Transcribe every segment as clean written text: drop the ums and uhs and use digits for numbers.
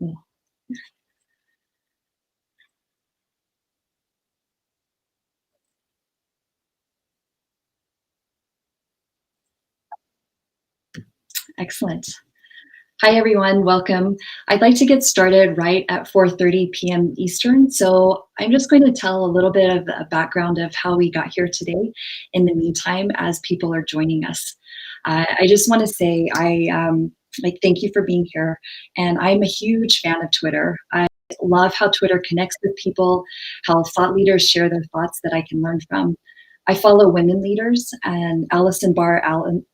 Yeah. Excellent. Hi, everyone. Welcome. I'd like to get started right at 4:30 p.m. Eastern. So I'm just going to tell a little bit of a background of how we got here today in the meantime as people are joining us. I just want to say thank you for being here. And I'm a huge fan of Twitter. I love how Twitter connects with people, how thought leaders share their thoughts that I can learn from. I follow women leaders, and Allison Barr Allen,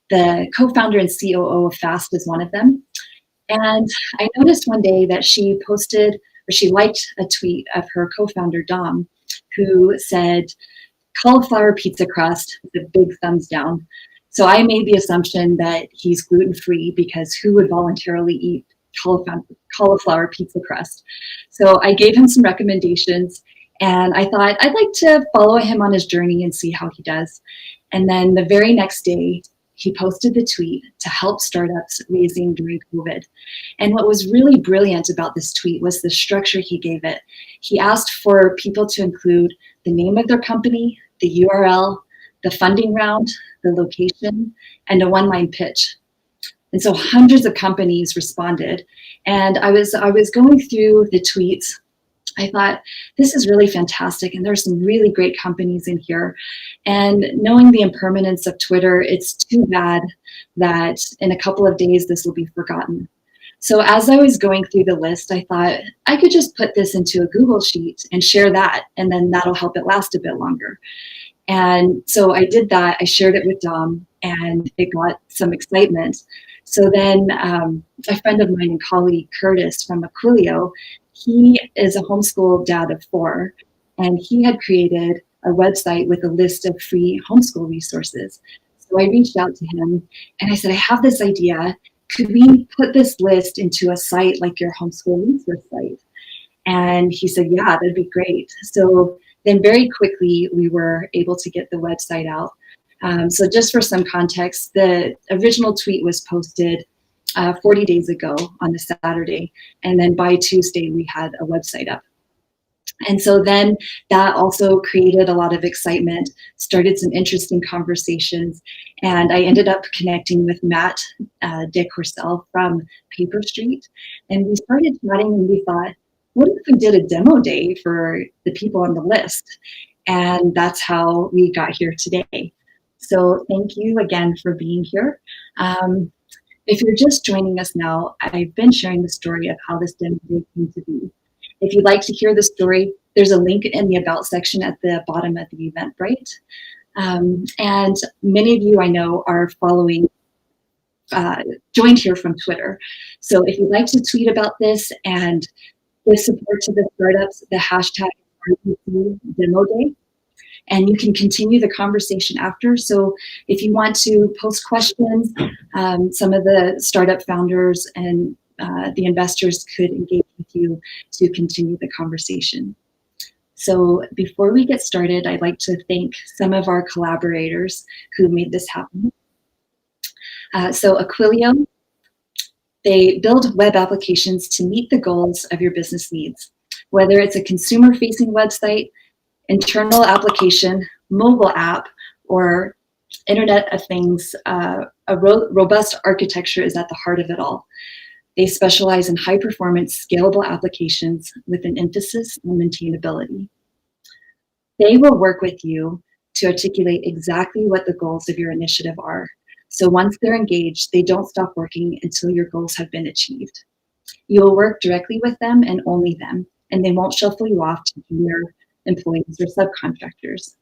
the co-founder and COO of Fast, is one of them. And I noticed one day that she posted or she liked a tweet of her co-founder Dom, who said cauliflower pizza crust with a big thumbs down. So I made the assumption that he's gluten-free because who would voluntarily eat cauliflower pizza crust? So I gave him some recommendations, and I thought I'd like to follow him on his journey and see how he does. And then the very next day, he posted the tweet to help startups raising during COVID. And what was really brilliant about this tweet was the structure he gave it. He asked for people to include the name of their company, the URL, the funding round, the location, and a one-line pitch. And so hundreds of companies responded. And I was going through the tweets. I thought, this is really fantastic. And there's some really great companies in here. And knowing the impermanence of Twitter, it's too bad that in a couple of days, this will be forgotten. So as I was going through the list, I thought I could just put this into a Google Sheet and share that, and then that'll help it last a bit longer. And so I did that. I shared it with Dom, and it got some excitement. So then a friend of mine and colleague, Curtis from Aquilio, he is a homeschool dad of 4, and he had created a website with a list of free homeschool resources. So I reached out to him and I said, I have this idea. Could we put this list into a site like your homeschool resource site? And he said, yeah, that'd be great. So then very quickly, we were able to get the website out. So just for some context, the original tweet was posted 40 days ago on a Saturday. And then by Tuesday, we had a website up. And so then that also created a lot of excitement, started some interesting conversations. And I ended up connecting with Matt de Courcel from Paperstreet. And we started chatting and we thought, what if we did a demo day for the people on the list? And that's how we got here today. So thank you again for being here. If you're just joining us now, I've been sharing the story of how this demo day came to be. If you'd like to hear the story, there's a link in the About section at the bottom of the Eventbrite. And many of you I know are joined here from Twitter. So if you'd like to tweet about this and give support to the startups, the hashtag RPC Demo Day, and you can continue the conversation after. So if you want to post questions, some of the startup founders and the investors could engage with you to continue the conversation. So before we get started, I'd like to thank some of our collaborators who made this happen. So Aquilio, they build web applications to meet the goals of your business needs, whether it's a consumer-facing website, internal application, mobile app, or Internet of Things. A robust architecture is at the heart of it all. They specialize in high-performance, scalable applications with an emphasis on maintainability. They will work with you to articulate exactly what the goals of your initiative are. So once they're engaged, they don't stop working until your goals have been achieved. You will work directly with them and only them, and they won't shuffle you off to junior employees or subcontractors.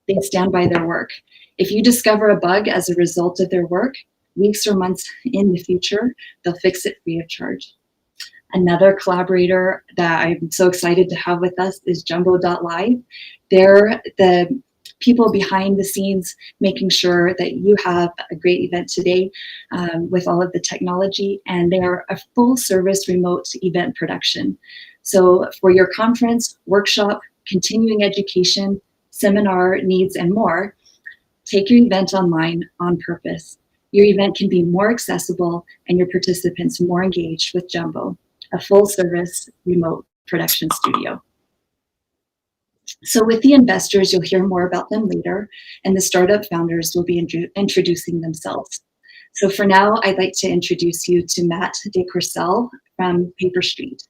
They stand by their work. If you discover a bug as a result of their work, weeks or months in the future, they'll fix it free of charge. Another collaborator that I'm so excited to have with us is Jumbo.live. They're the people behind the scenes making sure that you have a great event today with all of the technology, and they are a full service remote event production. So for your conference, workshop, continuing education, seminar needs, and more, take your event online on purpose. Your event can be more accessible and your participants more engaged with Jumbo, a full-service remote production studio. So with the investors, you'll hear more about them later, and the startup founders will be introducing themselves. So for now, I'd like to introduce you to Matt DeCourcelle from Paperstreet.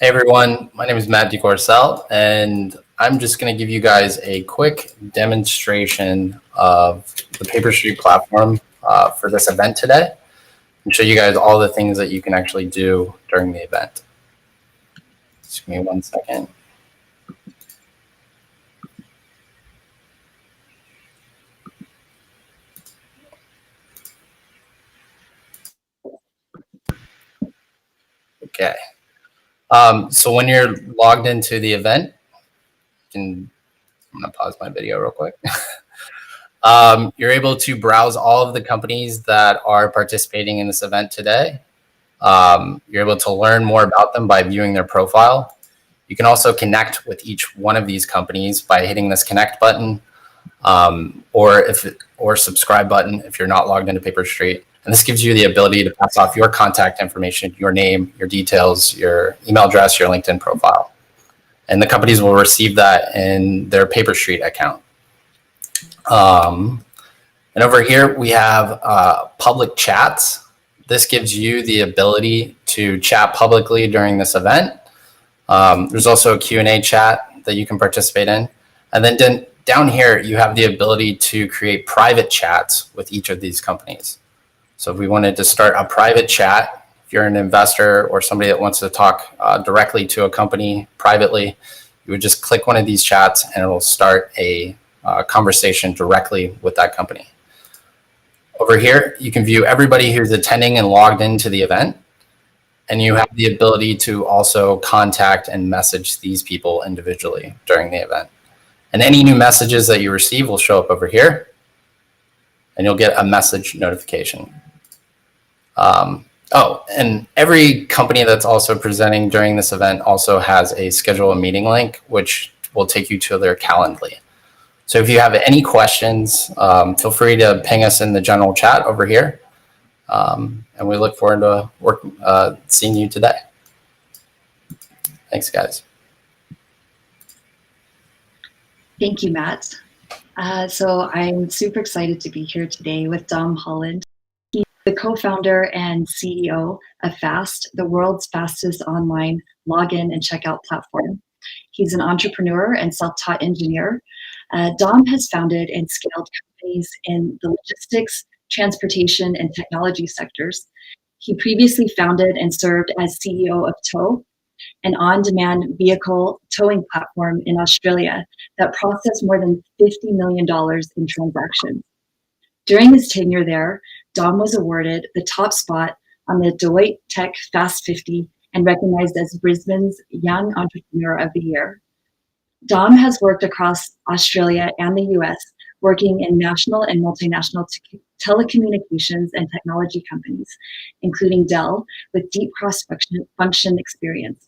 Hey everyone, my name is Matt DeCourcelle, and I'm just going to give you guys a quick demonstration of the Paperstreet platform for this event today, and show you guys all the things that you can actually do during the event. Just give me 1 second. Okay. So when you're logged into the event, I'm going to pause my video real quick. You're able to browse all of the companies that are participating in this event today. You're able to learn more about them by viewing their profile. You can also connect with each one of these companies by hitting this connect button, or subscribe button if you're not logged into Paperstreet. And this gives you the ability to pass off your contact information, your name, your details, your email address, your LinkedIn profile. And the companies will receive that in their Paperstreet account. And over here, we have public chats. This gives you the ability to chat publicly during this event. There's also a Q&A chat that you can participate in. And then down here, you have the ability to create private chats with each of these companies. So if we wanted to start a private chat, if you're an investor or somebody that wants to talk directly to a company privately, you would just click one of these chats and it will start a conversation directly with that company. Over here, you can view everybody who's attending and logged into the event. And you have the ability to also contact and message these people individually during the event. And any new messages that you receive will show up over here. And you'll get a message notification. And every company that's also presenting during this event also has a schedule a meeting link, which will take you to their Calendly. So if you have any questions, feel free to ping us in the general chat over here. And we look forward to seeing you today. Thanks, guys. Thank you, Matt. So I'm super excited to be here today with Dom Holland. He's the co-founder and CEO of Fast, the world's fastest online login and checkout platform. He's an entrepreneur and self-taught engineer. Dom has founded and scaled companies in the logistics, transportation, and technology sectors. He previously founded and served as CEO of Tow, an on-demand vehicle towing platform in Australia that processed more than $50 million in transactions. During his tenure there, Dom was awarded the top spot on the Deloitte Tech Fast 50 and recognized as Brisbane's Young Entrepreneur of the Year. Dom has worked across Australia and the US, working in national and multinational telecommunications and technology companies, including Dell, with deep cross-function experience.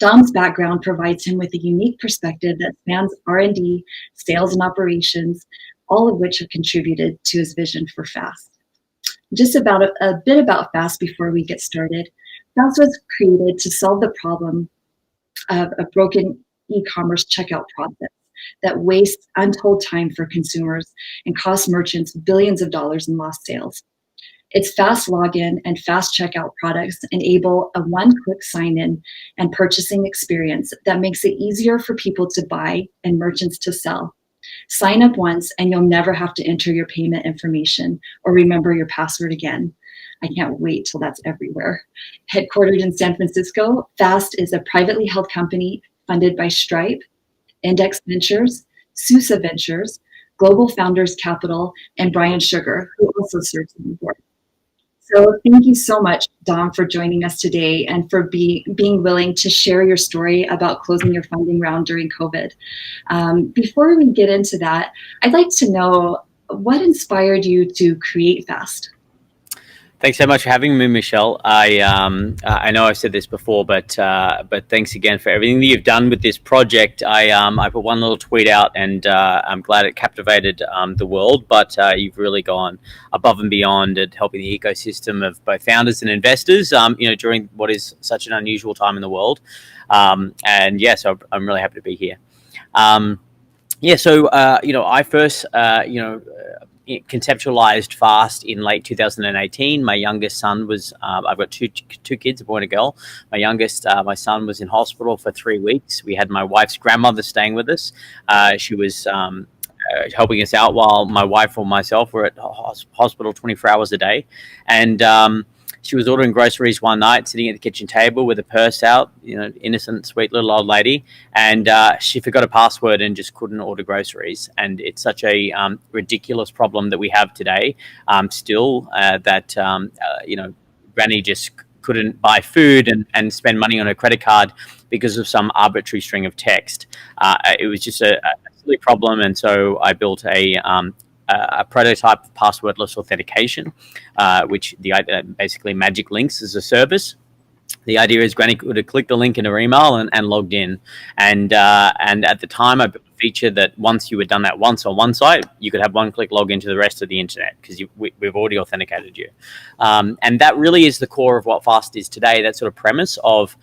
Dom's background provides him with a unique perspective that spans R&D, sales, and operations, all of which have contributed to his vision for Fast. Just about a bit about Fast before we get started. Fast was created to solve the problem of a broken e-commerce checkout process that wastes untold time for consumers and costs merchants billions of dollars in lost sales. Its fast login and fast checkout products enable a one-click sign-in and purchasing experience that makes it easier for people to buy and merchants to sell. Sign up once and you'll never have to enter your payment information or remember your password again. I can't wait till that's everywhere. Headquartered in San Francisco, Fast is a privately held company funded by Stripe, Index Ventures, Sousa Ventures, Global Founders Capital, and Brian Sugar, who also serves on the board. So thank you so much, Dom, for joining us today and for being willing to share your story about closing your funding round during COVID. Before we get into that, I'd like to know what inspired you to create Fast? Thanks so much for having me, Michelle. I know I've said this before, but thanks again for everything that you've done with this project. I put one little tweet out, and I'm glad it captivated the world. But you've really gone above and beyond at helping the ecosystem of both founders and investors. During what is such an unusual time in the world. And yeah, so I'm really happy to be here. I first conceptualized fast in late 2018. My youngest son was, I've got two kids, a boy and a girl. My youngest, my son was in hospital for 3 weeks. We had my wife's grandmother staying with us. She was helping us out while my wife or myself were at hospital 24 hours a day. And she was ordering groceries one night, sitting at the kitchen table with a purse out, innocent, sweet little old lady. And she forgot a password and just couldn't order groceries. And it's such a ridiculous problem that we have today still that, Granny just couldn't buy food and spend money on her credit card because of some arbitrary string of text. It was just a silly problem. And so I built a prototype of passwordless authentication, which basically magic links as a service. The idea is Granny would have clicked the link in her email and logged in. And at the time, I built a feature that once you had done that once on one site, you could have one-click log into the rest of the internet because we've already authenticated you. And that really is the core of what Fast is today, that sort of premise of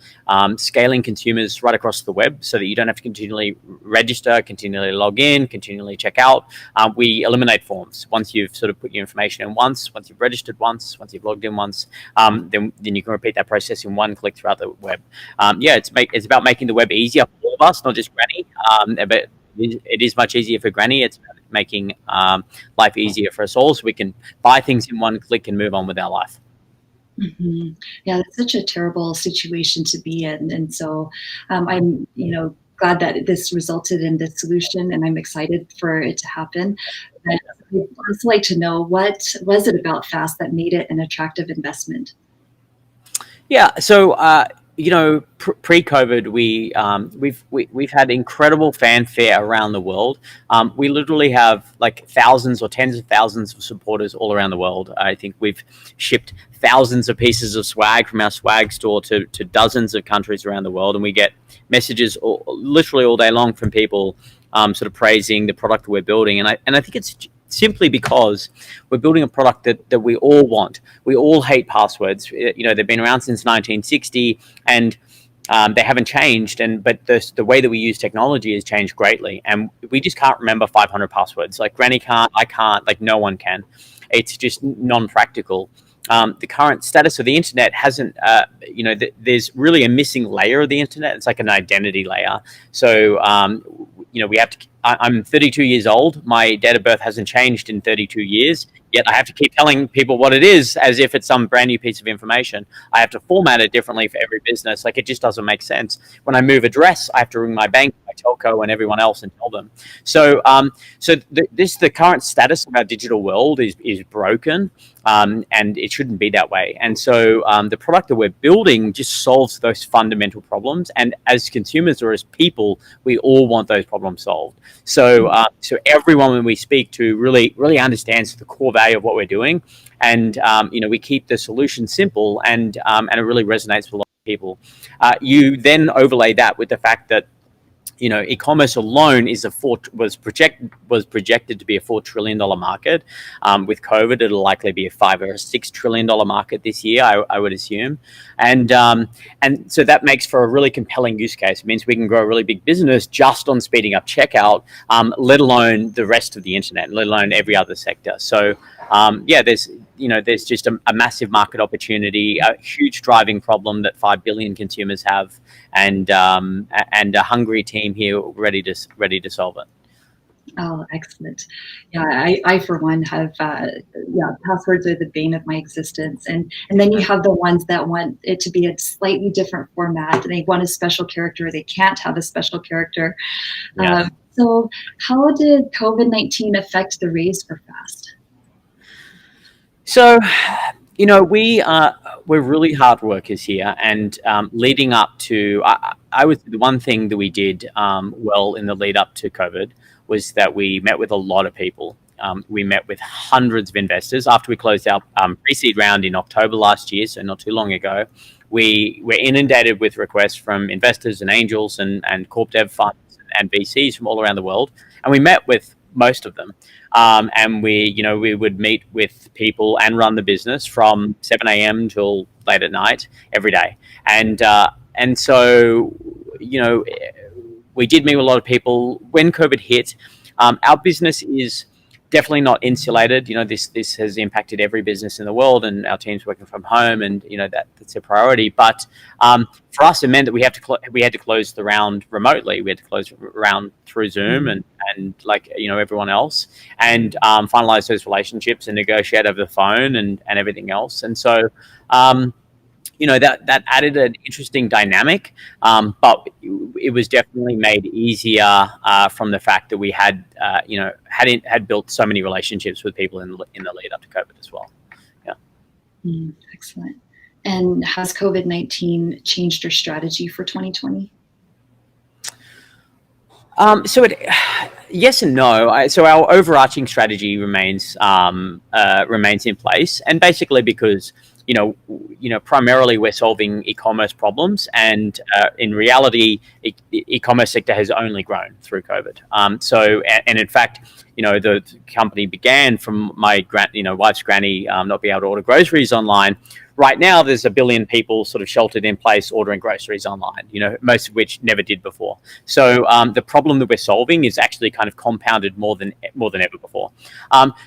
scaling consumers right across the web so that you don't have to continually register, continually log in, continually check out. We eliminate forms. Once you've sort of put your information in once you've registered once you've logged in once, then you can repeat that process in one click throughout the web. It's about making the web easier for all of us, not just Granny, but it is much easier for Granny. It's about making life easier for us all so we can buy things in one click and move on with our life. Mm-hmm. Yeah, it's such a terrible situation to be in. And so I'm, glad that this resulted in this solution, and I'm excited for it to happen. But I'd also like to know, what was it about Fast that made it an attractive investment? Yeah, so pre-COVID, we've had incredible fanfare around the world. We literally have like thousands or tens of thousands of supporters all around the world. I think we've shipped thousands of pieces of swag from our swag store to dozens of countries around the world, and we get messages literally all day long from people sort of praising the product we're building. And I think it's simply because we're building a product that we all want. We all hate passwords. They've been around since 1960, and they haven't changed. But the way that we use technology has changed greatly, and we just can't remember 500 passwords. Like Granny can't, I can't, like no one can. It's just non-practical. The current status of the internet hasn't, there's really a missing layer of the internet. It's like an identity layer. So, we have to, I'm 32 years old. My date of birth hasn't changed in 32 years, yet I have to keep telling people what it is as if it's some brand new piece of information. I have to format it differently for every business. Like, it just doesn't make sense. When I move address, I have to ring my bank, my telco, and everyone else and tell them. So, the current status of our digital world is broken. And it shouldn't be that way. And so the product that we're building just solves those fundamental problems. And as consumers or as people, we all want those problems solved. So everyone when we speak to really understands the core value of what we're doing. And, we keep the solution simple, and it really resonates with a lot of people. You then overlay that with the fact that e-commerce alone was projected to be a $4 trillion market. With COVID, it'll likely be a $5 or $6 trillion market this year, I would assume. And so that makes for a really compelling use case. It means we can grow a really big business just on speeding up checkout, let alone the rest of the internet, let alone every other sector. So there's just a massive market opportunity, a huge driving problem that 5 billion consumers have, and a hungry team here ready to solve it. Oh, excellent. Yeah, I for one have, passwords are the bane of my existence. And then you have the ones that want it to be a slightly different format. They want a special character. They can't have a special character. Yeah. So how did COVID-19 affect the raise for Fast? So, we're really hard workers here, and leading up to, I would the one thing that we did well in the lead up to COVID was that we met with a lot of people. we met with hundreds of investors after we closed our pre-seed round in October last year, so not too long ago. We were inundated with requests from investors and angels and corp dev funds and VCs from all around the world, and we met with most of them. And we would meet with people and run the business from 7 a.m. till late at night every day. And so, we did meet with a lot of people when COVID hit. Our business is definitely not insulated. This has impacted every business in the world, and our team's working from home, and that's a priority. But for us, it meant that we had to close the round remotely. We had to close the round through Zoom and like everyone else, and finalize those relationships and negotiate over the phone and everything else. And so that added an interesting dynamic, but it was definitely made easier from the fact that we had built so many relationships with people in the lead up to COVID as well. Yeah. Excellent. And has COVID-19 changed your strategy for 2020? Yes and no. So our overarching strategy remains in place, and basically because primarily we're solving e-commerce problems, and in reality, e-commerce sector has only grown through COVID. And in fact, the company began from my wife's granny not being able to order groceries online. Right now, there's 1 billion people sort of sheltered in place ordering groceries online, most of which never did before. So the problem that we're solving is actually kind of compounded more than ever before.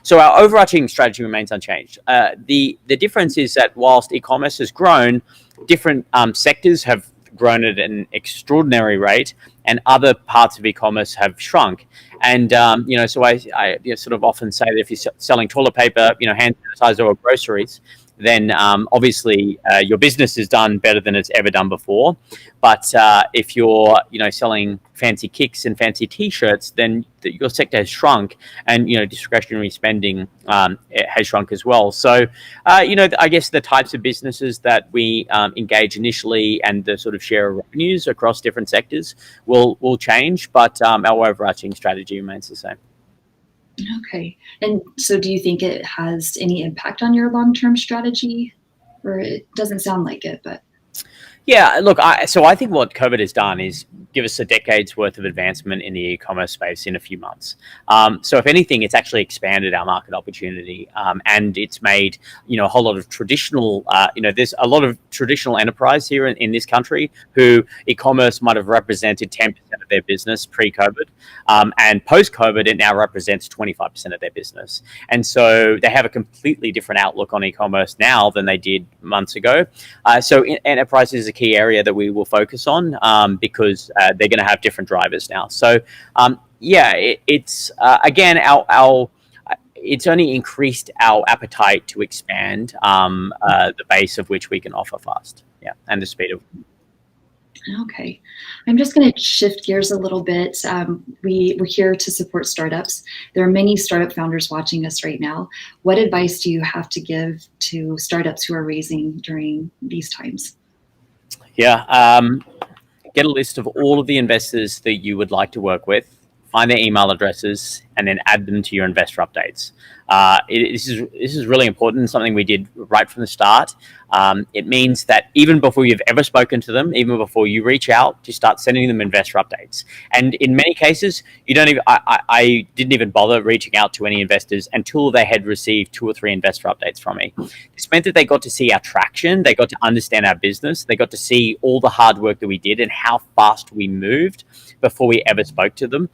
So our overarching strategy remains unchanged. The difference is that whilst e-commerce has grown, different sectors have grown at an extraordinary rate, and other parts of e-commerce have shrunk. And so I sort of often say that if you're selling toilet paper, hand sanitizer, or groceries, then obviously your business is done better than it's ever done before. But if you're selling fancy kicks and fancy T-shirts, then your sector has shrunk, and discretionary spending has shrunk as well. So I guess the types of businesses that we engage initially and the sort of share of revenues across different sectors will change, but our overarching strategy remains the same. Okay. And so do you think it has any impact on your long-term strategy? Or it doesn't sound like it, but... Yeah, look, I think what COVID has done is give us a decade's worth of advancement in the e-commerce space in a few months. So if anything, it's actually expanded our market opportunity, and it's made, a whole lot of traditional, there's a lot of traditional enterprise here in this country who e-commerce might have represented 10% of their business pre-COVID, and post-COVID, it now represents 25% of their business. And so they have a completely different outlook on e-commerce now than they did months ago. So enterprise is a key area that we will focus on, because they're going to have different drivers now. So it's again it's only increased our appetite to expand the base of which we can offer fast, and the speed of. Okay, I'm just going to shift gears a little bit. We're here to support startups. There are many startup founders watching us right now. What advice do you have to give to startups who are raising during these times? Yeah, get a list of all of the investors that you would like to work with, find their email addresses, and then add them to your investor updates. This is really important, something we did right from the start. It means that even before you've ever spoken to them, even before you reach out, to start sending them investor updates. And in many cases, you don't even. I didn't even bother reaching out to any investors until they had received 2 or 3 investor updates from me. This meant that they got to see our traction, they got to understand our business, they got to see all the hard work that we did and how fast we moved before we ever spoke to them.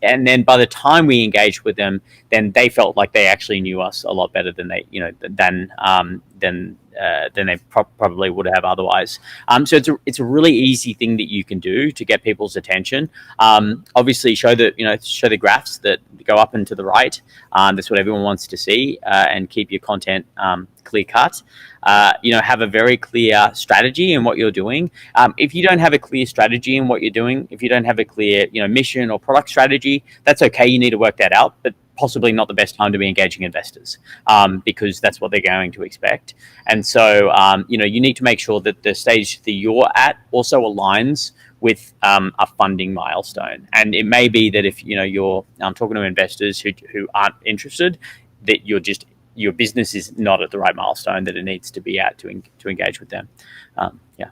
And then by the time we engaged with them, then they felt like they actually knew us a lot better than they, than they probably would have otherwise. So it's a really easy thing that you can do to get people's attention. Obviously, show the graphs that go up and to the right. That's what everyone wants to see, and keep your content clear cut. Have a very clear strategy in what you're doing. If you don't have a clear strategy in what you're doing, if you don't have a clear mission or product strategy, that's okay. You need to work that out, but possibly not the best time to be engaging investors, because that's what they're going to expect. And so, you need to make sure that the stage that you're at also aligns with a funding milestone. And it may be that if you're talking to investors who aren't interested, that your business is not at the right milestone that it needs to be at to engage with them. Yeah.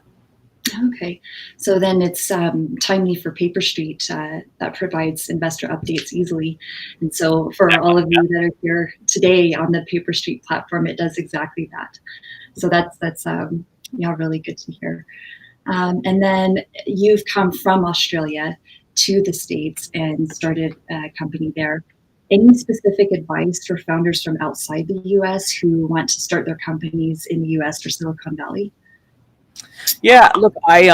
Okay, so then it's timely for Paperstreet that provides investor updates easily. And so for all of you that are here today on the Paperstreet platform, it does exactly that. So that's really good to hear. And then you've come from Australia to the States and started a company there. Any specific advice for founders from outside the US who want to start their companies in the US or Silicon Valley? Yeah, look, I've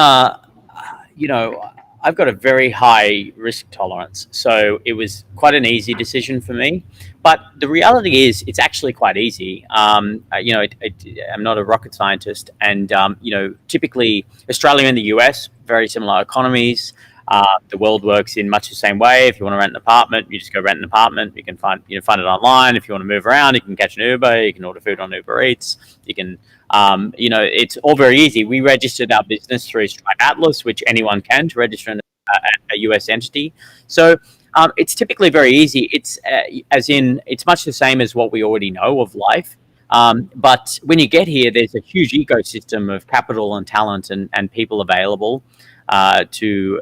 got a very high risk tolerance, so it was quite an easy decision for me. But the reality is, it's actually quite easy. I'm not a rocket scientist, and typically Australia and the US, very similar economies. The world works in much the same way. If you want to rent an apartment, you just go rent an apartment. You can find it online. If you want to move around, you can catch an Uber. You can order food on Uber Eats. You can, it's all very easy. We registered our business through Stripe Atlas, which anyone can to register a US entity. So it's typically very easy. It's it's much the same as what we already know of life. But when you get here, there's a huge ecosystem of capital and talent and people available to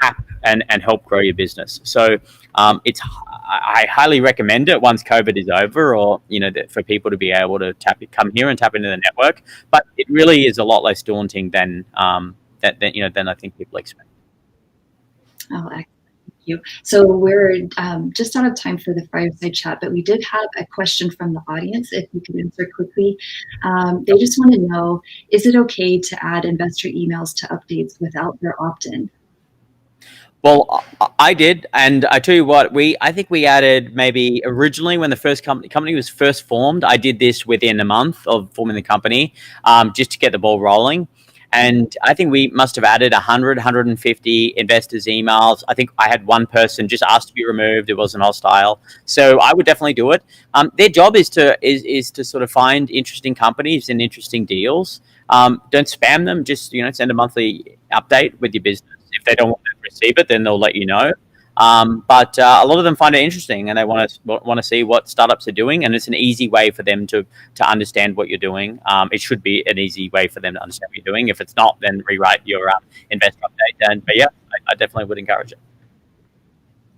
tap and help grow your business. So I highly recommend it once COVID is over, or for people to be able to come here and tap into the network. But it really is a lot less daunting than than I think people expect. Oh, excellent. Thank you. So we're just out of time for the fireside chat, but we did have a question from the audience, if you could answer quickly. They just want to know, is it okay to add investor emails to updates without their opt-in? Well, I did, and I tell you what, I think we added, maybe originally when the first company was first formed, I did this within a month of forming the company, just to get the ball rolling. And I think we must have added 100, 150 investors' emails. I think I had one person just asked to be removed. It wasn't hostile. So I would definitely do it. Their job is to sort of find interesting companies and interesting deals. Don't spam them. Just send a monthly update with your business. If they don't want to receive it, then they'll let you know. But a lot of them find it interesting, and they want to see what startups are doing, and it's an easy way for them to understand what you're doing. It should be an easy way for them to understand what you're doing. If it's not, then rewrite your investor update. But yeah, I definitely would encourage it.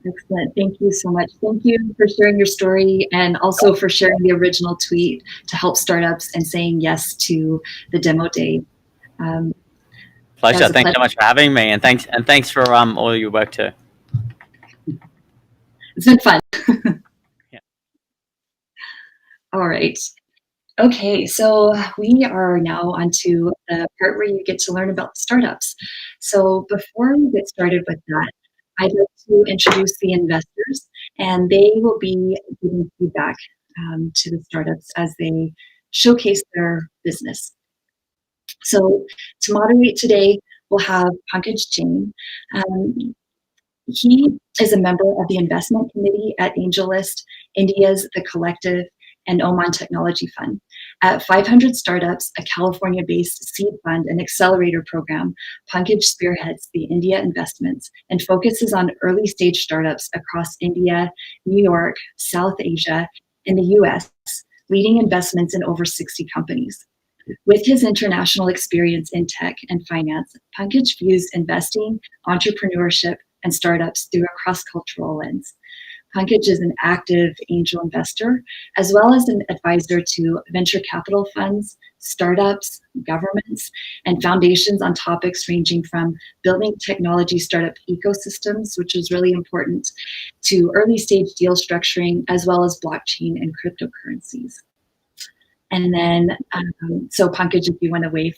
Excellent. Thank you so much. Thank you for sharing your story, and also for sharing the original tweet to help startups and saying yes to the demo day. Pleasure. Thanks so much for having me, and thanks for all your work too. It's been fun. Yeah. All right. Okay, so we are now onto the part where you get to learn about startups. So before we get started with that, I'd like to introduce the investors, and they will be giving feedback to the startups as they showcase their business. So to moderate today, we'll have Pankaj Jain. He is a member of the investment committee at AngelList, India's The Collective, and Oman Technology Fund. At 500 Startups, a California-based seed fund and accelerator program, Pankaj spearheads the India investments and focuses on early-stage startups across India, New York, South Asia, and the US, leading investments in over 60 companies. With his international experience in tech and finance, Pankaj views investing, entrepreneurship, and startups through a cross-cultural lens. Pankaj is an active angel investor, as well as an advisor to venture capital funds, startups, governments, and foundations on topics ranging from building technology startup ecosystems, which is really important, to early stage deal structuring, as well as blockchain and cryptocurrencies. And then, so Pankaj, if you want to wave.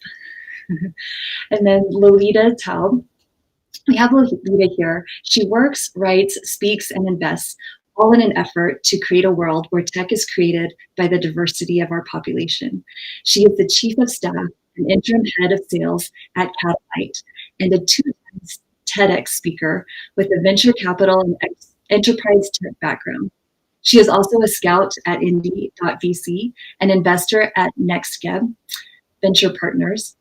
And then Lolita Taub. We have Lolita here. She works, writes, speaks, and invests, all in an effort to create a world where tech is created by the diversity of our population. She is the chief of staff and interim head of sales at Catalyte, and a 2-time TEDx speaker with a venture capital and enterprise tech background. She is also a scout at Indie.vc, an investor at NextGeb Venture Partners,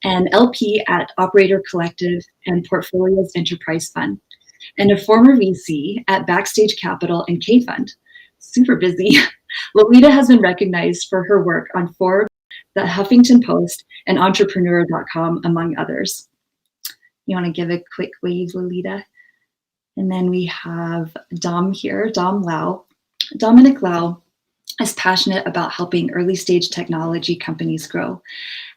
an LP at Operator Collective and Portfolios Enterprise Fund, and a former VC at Backstage Capital and K Fund. Super busy. Lolita has been recognized for her work on Forbes, the Huffington Post, and Entrepreneur.com, among others. You want to give a quick wave, Lolita? And then we have Dom here, Dom Lau. Dominic Lau is passionate about helping early stage technology companies grow.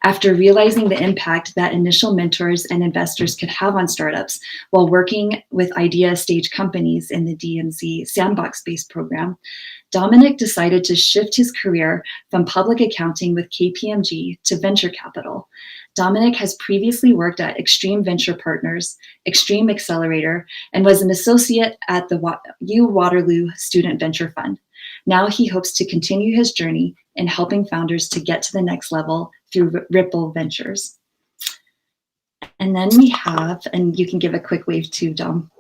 After realizing the impact that initial mentors and investors could have on startups while working with idea stage companies in the DMZ sandbox-based program, Dominic decided to shift his career from public accounting with KPMG to venture capital. Dominic has previously worked at Extreme Venture Partners, Extreme Accelerator, and was an associate at the U Waterloo Student Venture Fund. Now he hopes to continue his journey in helping founders to get to the next level through Ripple Ventures. And then we have, and you can give a quick wave too, Dom.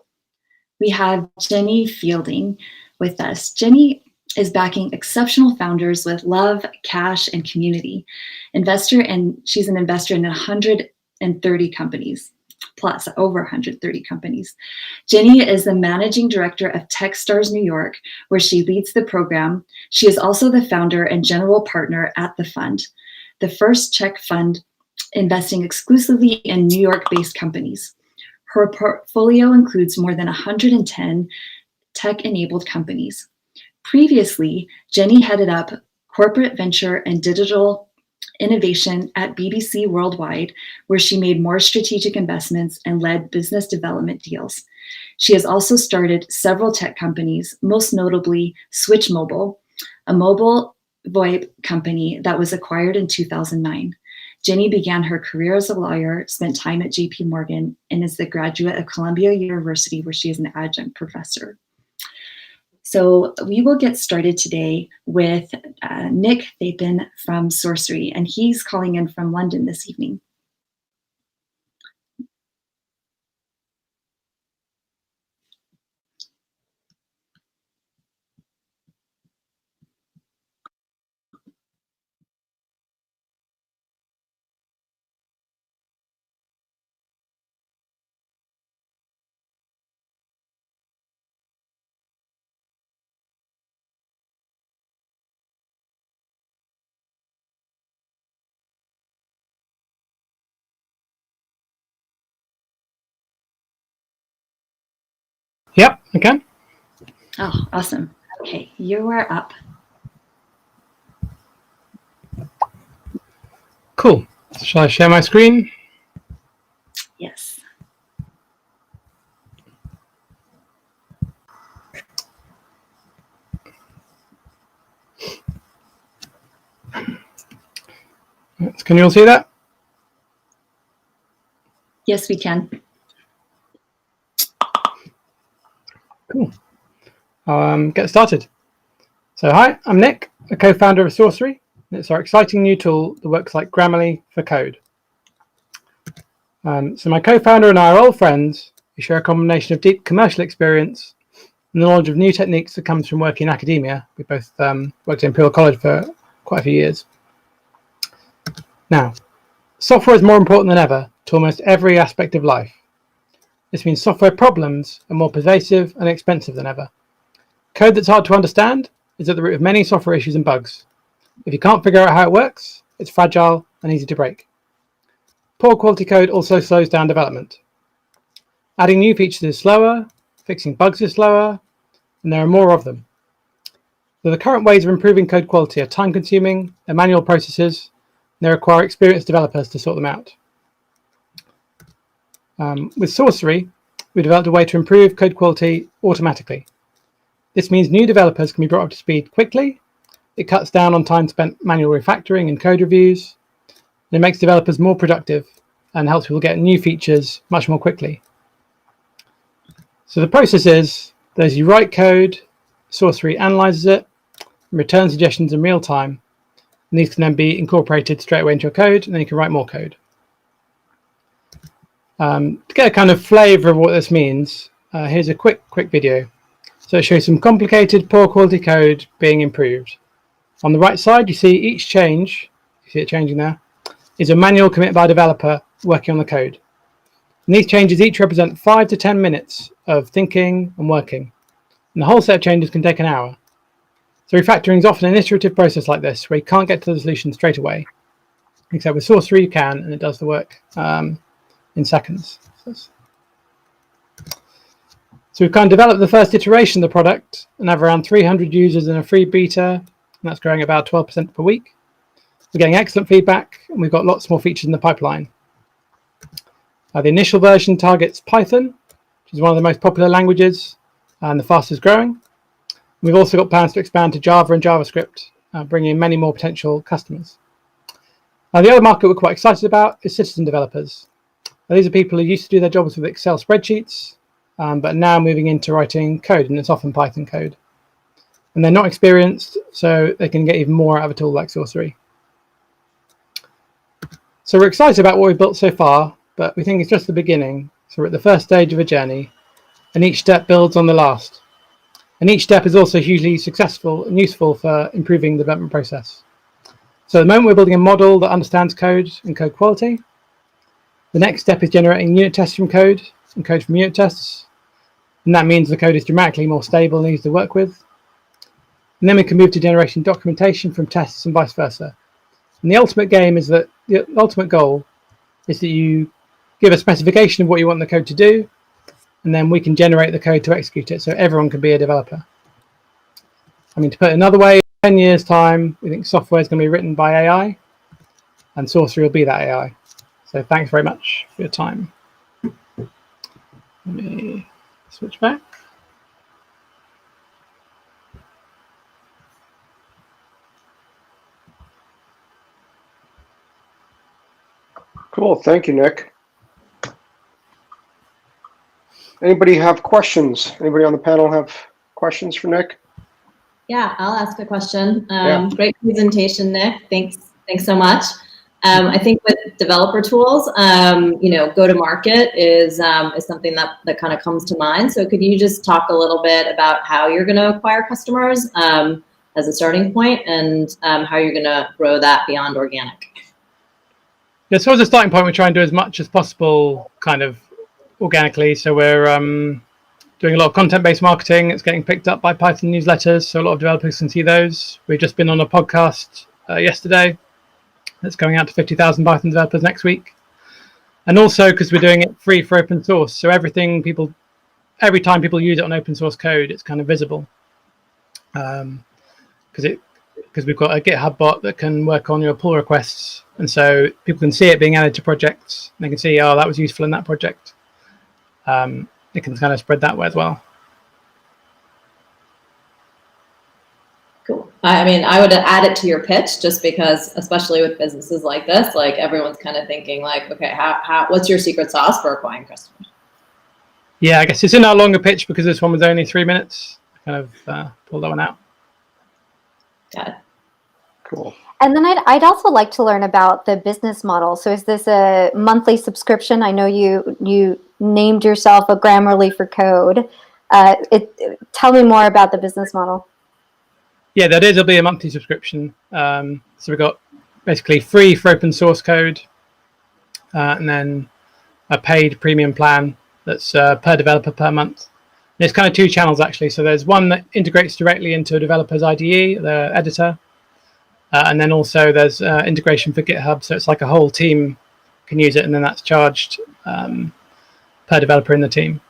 We have Jenny Fielding with us. Jenny is backing exceptional founders with love, cash, and community. She's an investor in 130 companies, plus over 130 companies. Jenny is the managing director of Techstars New York, where she leads the program. She is also the founder and general partner at the fund, the first Czech fund investing exclusively in New York-based companies. Her portfolio includes more than 110 tech-enabled companies. Previously, Jenny headed up corporate venture and digital innovation at BBC Worldwide, where she made more strategic investments and led business development deals. She has also started several tech companies, most notably Switch Mobile, a mobile VoIP company that was acquired in 2009. Jenny began her career as a lawyer, spent time at JP Morgan, and is the graduate of Columbia University, where she is an adjunct professor. So we will get started today with Nick Thapin from Sorcery, and he's calling in from London this evening. Yep, I can. Oh, awesome. Okay, you are up. Cool. Shall I share my screen? Yes. Can you all see that? Yes, we can. Cool. I'll get started. So hi, I'm Nick, a co-founder of Sorcery. And it's our exciting new tool that works like Grammarly for code. So my co-founder and I are old friends who share a combination of deep commercial experience and the knowledge of new techniques that comes from working in academia. We both worked in Imperial College for quite a few years. Now, software is more important than ever to almost every aspect of life. This means software problems are more pervasive and expensive than ever. Code that's hard to understand is at the root of many software issues and bugs. If you can't figure out how it works, it's fragile and easy to break. Poor quality code also slows down development. Adding new features is slower, fixing bugs is slower, and there are more of them. So the current ways of improving code quality are time-consuming, they're manual processes, and they require experienced developers to sort them out. With Sorcery, we developed a way to improve code quality automatically. This means new developers can be brought up to speed quickly. It cuts down on time spent manual refactoring and code reviews. And it makes developers more productive and helps people get new features much more quickly. So the process is that as you write code, Sorcery analyzes it and returns suggestions in real time. And these can then be incorporated straight away into your code, and then you can write more code. To get a kind of flavor of what this means, here's a quick video. So it shows some complicated, poor quality code being improved. On the right side, you see each change, you see it changing there, is a manual commit by a developer working on the code. And these changes each represent 5 to 10 minutes of thinking and working. And the whole set of changes can take an hour. So refactoring is often an iterative process like this, where you can't get to the solution straight away. Except with Source 3 you can, and it does the work in seconds. So we've kind of developed the first iteration of the product and have around 300 users in a free beta, and that's growing about 12% per week. We're getting excellent feedback, and we've got lots more features in the pipeline. The initial version targets Python, which is one of the most popular languages and the fastest growing. We've also got plans to expand to Java and JavaScript, bringing in many more potential customers. The other market we're quite excited about is citizen developers. These are people who used to do their jobs with Excel spreadsheets, but now moving into writing code, and it's often Python code. And they're not experienced, so they can get even more out of a tool like Source 3. So we're excited about what we've built so far, but we think it's just the beginning. So we're at the first stage of a journey, and each step builds on the last. And each step is also hugely successful and useful for improving the development process. So at the moment, we're building a model that understands code and code quality. The next step is generating unit tests from code and code from unit tests. And that means the code is dramatically more stable and easy to work with. And then we can move to generating documentation from tests and vice versa. And the ultimate goal is that you give a specification of what you want the code to do, and then we can generate the code to execute it, so everyone can be a developer. I mean, to put it another way, in 10 years' time, we think software is going to be written by AI, and Source 3 will be that AI. So thanks very much for your time. Let me switch back. Cool. Thank you, Nick. Anybody have questions? Anybody on the panel have questions for Nick? Yeah, I'll ask a question. Yeah. Great presentation, Nick. Thanks so much. I think with developer tools, go to market is something that kind of comes to mind. So could you just talk a little bit about how you're going to acquire customers as a starting point, and how you're going to grow that beyond organic? Yeah, so as a starting point, we try and do as much as possible kind of organically. So we're doing a lot of content-based marketing. It's getting picked up by Python newsletters, so a lot of developers can see those. We've just been on a podcast yesterday that's going out to 50,000 Python developers next week. And also because we're doing it free for open source, so every time people use it on open source code, it's kind of visible. Because we've got a GitHub bot that can work on your pull requests, and so people can see it being added to projects. And they can see, oh, that was useful in that project. It can kind of spread that way as well. Cool. I mean, I would add it to your pitch, just because, especially with businesses like this, like everyone's kind of thinking like, okay, what's your secret sauce for acquiring customers? Yeah, I guess it's in our longer pitch because this one was only 3 minutes. I kind of pulled that one out. Got it. Cool. And then I'd also like to learn about the business model. So is this a monthly subscription? I know you named yourself a Grammarly for code. Tell me more about the business model. Yeah, that is. It'll be a monthly subscription. So we've got basically free for open source code, and then a paid premium plan that's per developer per month. And it's kind of two channels actually. So there's one that integrates directly into a developer's IDE, the editor, and then also there's integration for GitHub. So it's like a whole team can use it, and then that's charged per developer in the team.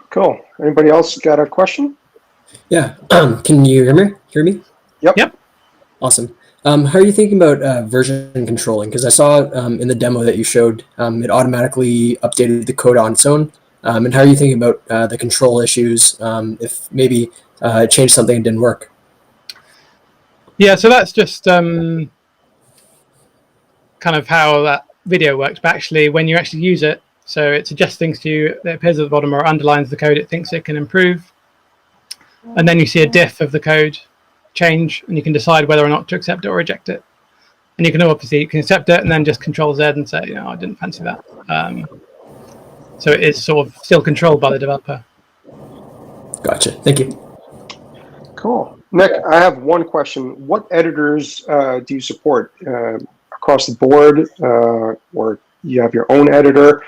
Cool. Anybody else got a question? Yeah. Can you hear me? Yep. Awesome. How are you thinking about version controlling? Because I saw in the demo that you showed, it automatically updated the code on its own. And how are you thinking about the control issues if maybe it changed something and didn't work? Yeah, so that's just kind of how that video works. But actually, when you actually use it, so it suggests things to you that appears at the bottom or underlines the code it thinks it can improve. And then you see a diff of the code change, and you can decide whether or not to accept it or reject it. And you can accept it and then just Control Z and say, I didn't fancy that. So it is sort of still controlled by the developer. Gotcha. Thank you. Cool. Nick, I have one question. What editors do you support across the board, or you have your own editor?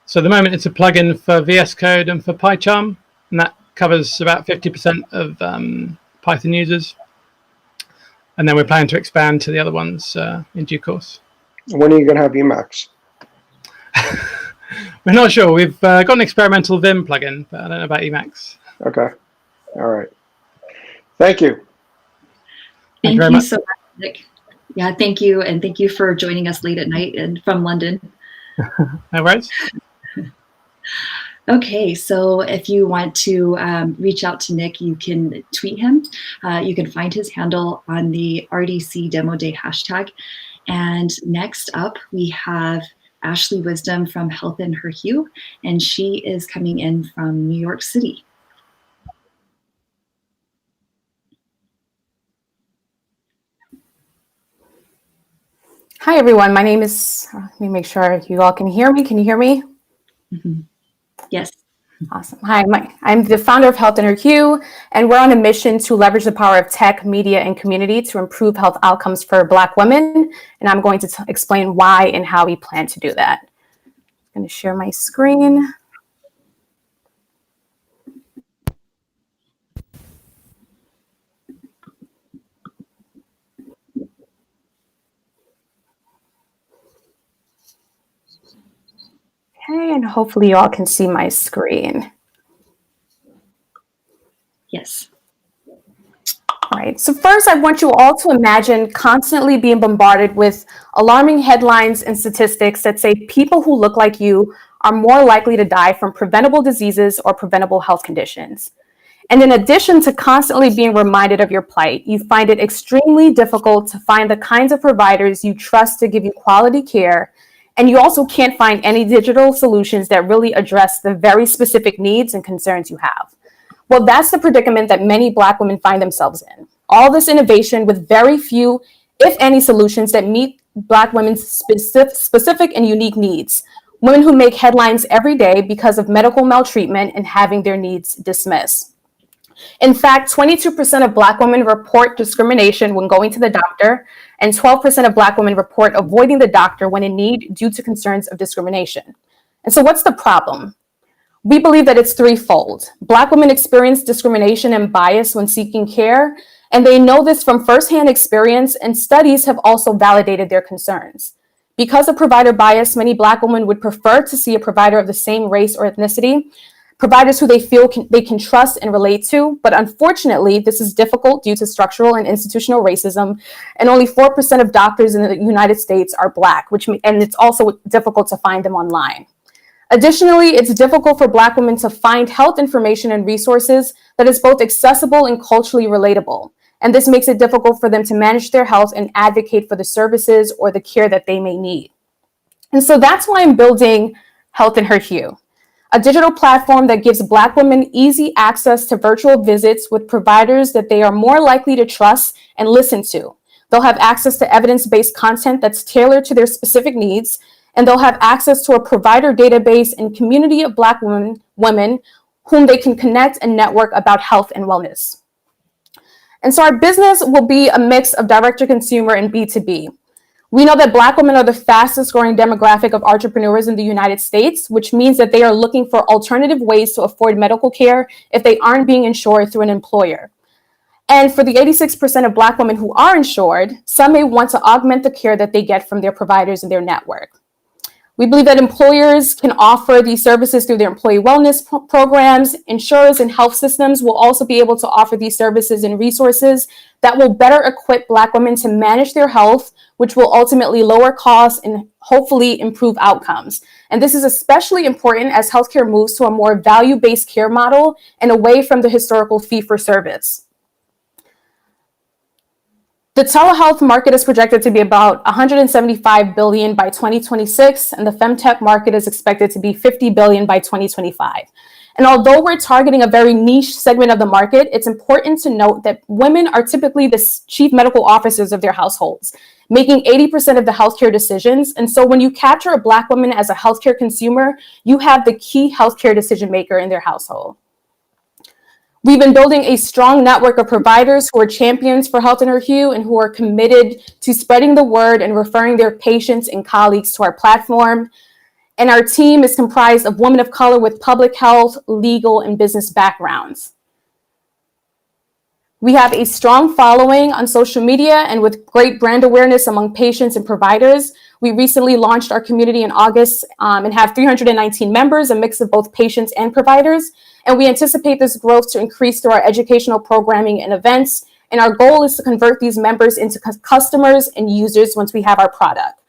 So at the moment, it's a plugin for VS Code and for PyCharm, and that covers about 50% of Python users. And then we're planning to expand to the other ones in due course. When are you going to have Emacs? We're not sure. We've got an experimental Vim plugin, but I don't know about Emacs. Okay. All right. Thank you. Thank you very you much. so much, Nick. Yeah, thank you. And thank you for joining us late at night and from London. No worries. Okay, so if you want to reach out to Nick, you can tweet him. You can find his handle on the RDC Demo Day hashtag. And next up, we have Ashley Wisdom from Health in Her Hue, and she is coming in from New York City. Hi, everyone. My name is, let me make sure you all can hear me. Can you hear me? Mm-hmm. Yes. Awesome. Hi, I'm the founder of Health in Her Hue, and we're on a mission to leverage the power of tech, media, and community to improve health outcomes for Black women. And I'm going to explain why and how we plan to do that. I'm going to share my screen. Okay, and hopefully you all can see my screen. Yes. All right, so first I want you all to imagine constantly being bombarded with alarming headlines and statistics that say people who look like you are more likely to die from preventable diseases or preventable health conditions. And in addition to constantly being reminded of your plight, you find it extremely difficult to find the kinds of providers you trust to give you quality care. And you also can't find any digital solutions that really address the very specific needs and concerns you have. Well, that's the predicament that many Black women find themselves in. All this innovation with very few, if any, solutions that meet Black women's specific and unique needs. Women who make headlines every day because of medical maltreatment and having their needs dismissed. In fact, 22% of Black women report discrimination when going to the doctor, and 12% of Black women report avoiding the doctor when in need due to concerns of discrimination. And so what's the problem? We believe that it's threefold. Black women experience discrimination and bias when seeking care, and they know this from firsthand experience, and studies have also validated their concerns. Because of provider bias, many Black women would prefer to see a provider of the same race or ethnicity, providers who they feel they can trust and relate to. But unfortunately, this is difficult due to structural and institutional racism, and only 4% of doctors in the United States are Black, and it's also difficult to find them online. Additionally, it's difficult for Black women to find health information and resources that is both accessible and culturally relatable. And this makes it difficult for them to manage their health and advocate for the services or the care that they may need. And so that's why I'm building Health in Her Hue, a digital platform that gives Black women easy access to virtual visits with providers that they are more likely to trust and listen to. They'll have access to evidence-based content that's tailored to their specific needs, and they'll have access to a provider database and community of Black women whom they can connect and network about health and wellness. And so our business will be a mix of direct-to-consumer and B2B. We know that Black women are the fastest growing demographic of entrepreneurs in the United States, which means that they are looking for alternative ways to afford medical care if they aren't being insured through an employer. And for the 86% of Black women who are insured, some may want to augment the care that they get from their providers in their network. We believe that employers can offer these services through their employee wellness programs. Insurers and health systems will also be able to offer these services and resources that will better equip Black women to manage their health, which will ultimately lower costs and hopefully improve outcomes. And this is especially important as healthcare moves to a more value-based care model and away from the historical fee-for-service. The telehealth market is projected to be about $175 billion by 2026, and the femtech market is expected to be $50 billion by 2025. And although we're targeting a very niche segment of the market, it's important to note that women are typically the chief medical officers of their households, making 80% of the healthcare decisions. And so when you capture a Black woman as a healthcare consumer, you have the key healthcare decision maker in their household. We've been building a strong network of providers who are champions for health in her hue and who are committed to spreading the word and referring their patients and colleagues to our platform. And our team is comprised of women of color with public health, legal, and business backgrounds. We have a strong following on social media and with great brand awareness among patients and providers. We recently launched our community in August and have 319 members, a mix of both patients and providers. And we anticipate this growth to increase through our educational programming and events. And our goal is to convert these members into customers and users once we have our product.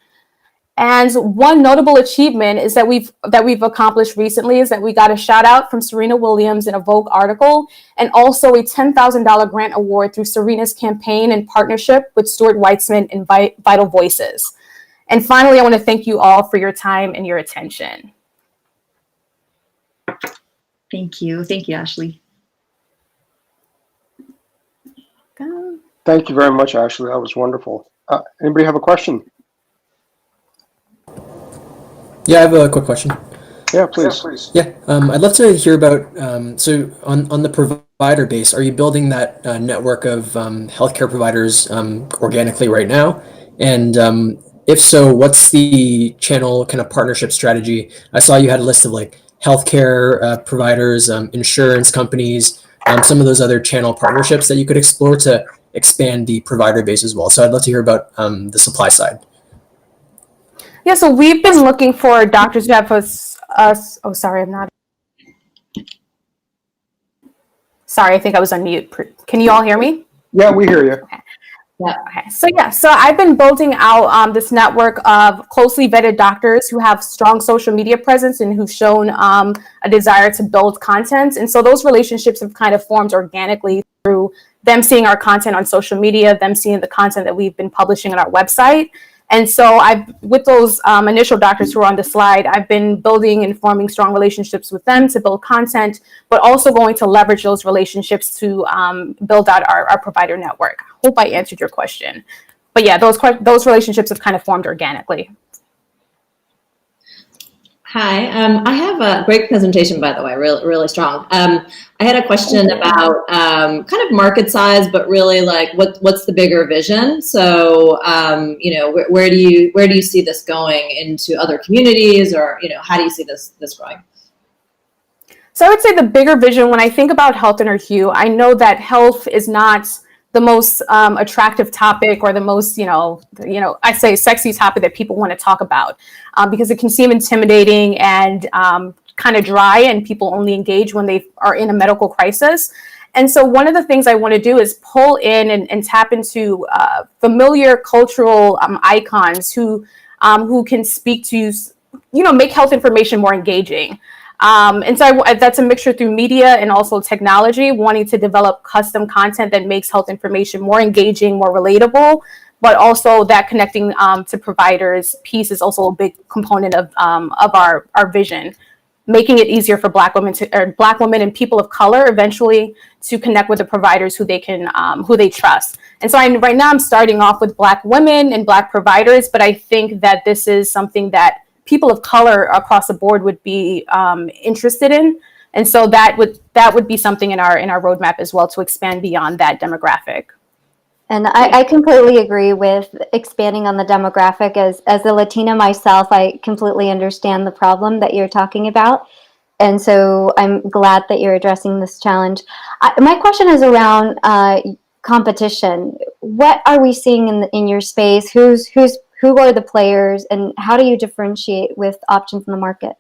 And one notable achievement is that we've accomplished recently is that we got a shout out from Serena Williams in a Vogue article, and also a $10,000 grant award through Serena's campaign in partnership with Stuart Weitzman and Vital Voices. And finally, I want to thank you all for your time and your attention. Thank you. Thank you, Ashley. Thank you very much, Ashley. That was wonderful. Anybody have a question? Yeah, I have a quick question. Yeah, please. Yeah, I'd love to hear about, so on the provider base, are you building that network of healthcare providers organically right now? And if so, what's the channel kind of partnership strategy? I saw you had a list of like healthcare providers, insurance companies, some of those other channel partnerships that you could explore to expand the provider base as well. So I'd love to hear about the supply side. Yeah, so we've been looking for doctors who have us. Oh, sorry, I'm not. Sorry, I think I was on mute. Can you all hear me? Yeah, we hear you. Okay. Yeah. Okay. So I've been building out this network of closely vetted doctors who have strong social media presence and who've shown a desire to build content. And so those relationships have kind of formed organically through them seeing our content on social media, them seeing the content that we've been publishing on our website. And so with those initial doctors who are on the slide, I've been building and forming strong relationships with them to build content, but also going to leverage those relationships to build out our provider network. I hope I answered your question. But yeah, those relationships have kind of formed organically. Hi, I have a great presentation, by the way, really strong. I had a question about kind of market size, but really like what's the bigger vision? So, where do you see this going into other communities, or how do you see this growing? So I would say the bigger vision, when I think about health in our hue, I know that health is not the most attractive topic or the most, I say sexy topic that people want to talk about because it can seem intimidating and kind of dry, and people only engage when they are in a medical crisis. And so one of the things I want to do is pull in and tap into familiar cultural icons who can speak to, make health information more engaging. And so that's a mixture through media and also technology, wanting to develop custom content that makes health information more engaging, more relatable, but also that connecting to providers piece is also a big component of our vision, making it easier for Black women and people of color eventually to connect with the providers who they trust. And so right now I'm starting off with Black women and Black providers, but I think that this is something that people of color across the board would be interested in. And so that would be something in our roadmap as well, to expand beyond that demographic. And I completely agree with expanding on the demographic. As a Latina myself, I completely understand the problem that you're talking about. And so I'm glad that you're addressing this challenge. My question is around competition. What are we seeing in your space? Who are the players, and how do you differentiate with options in the market?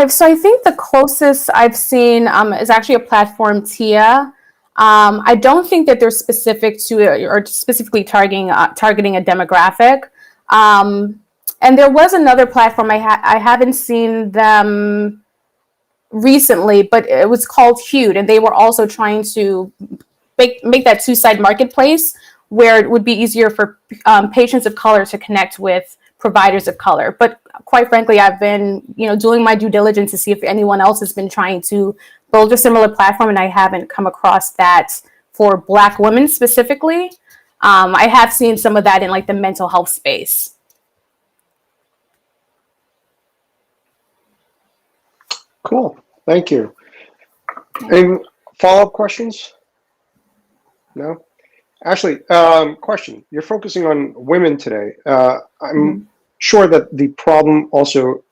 So I think the closest I've seen is actually a platform, Tia. I don't think that they're specific to or specifically targeting a demographic. And there was another platform, I haven't seen them recently, but it was called Hued, and they were also trying to make that two-side marketplace where it would be easier for patients of color to connect with providers of color. But quite frankly, I've been, doing my due diligence to see if anyone else has been trying to build a similar platform, and I haven't come across that for Black women specifically. I have seen some of that in like the mental health space. Cool. Thank you. Any follow-up questions? No? Ashley, question. You're focusing on women today. I'm sure that the problem also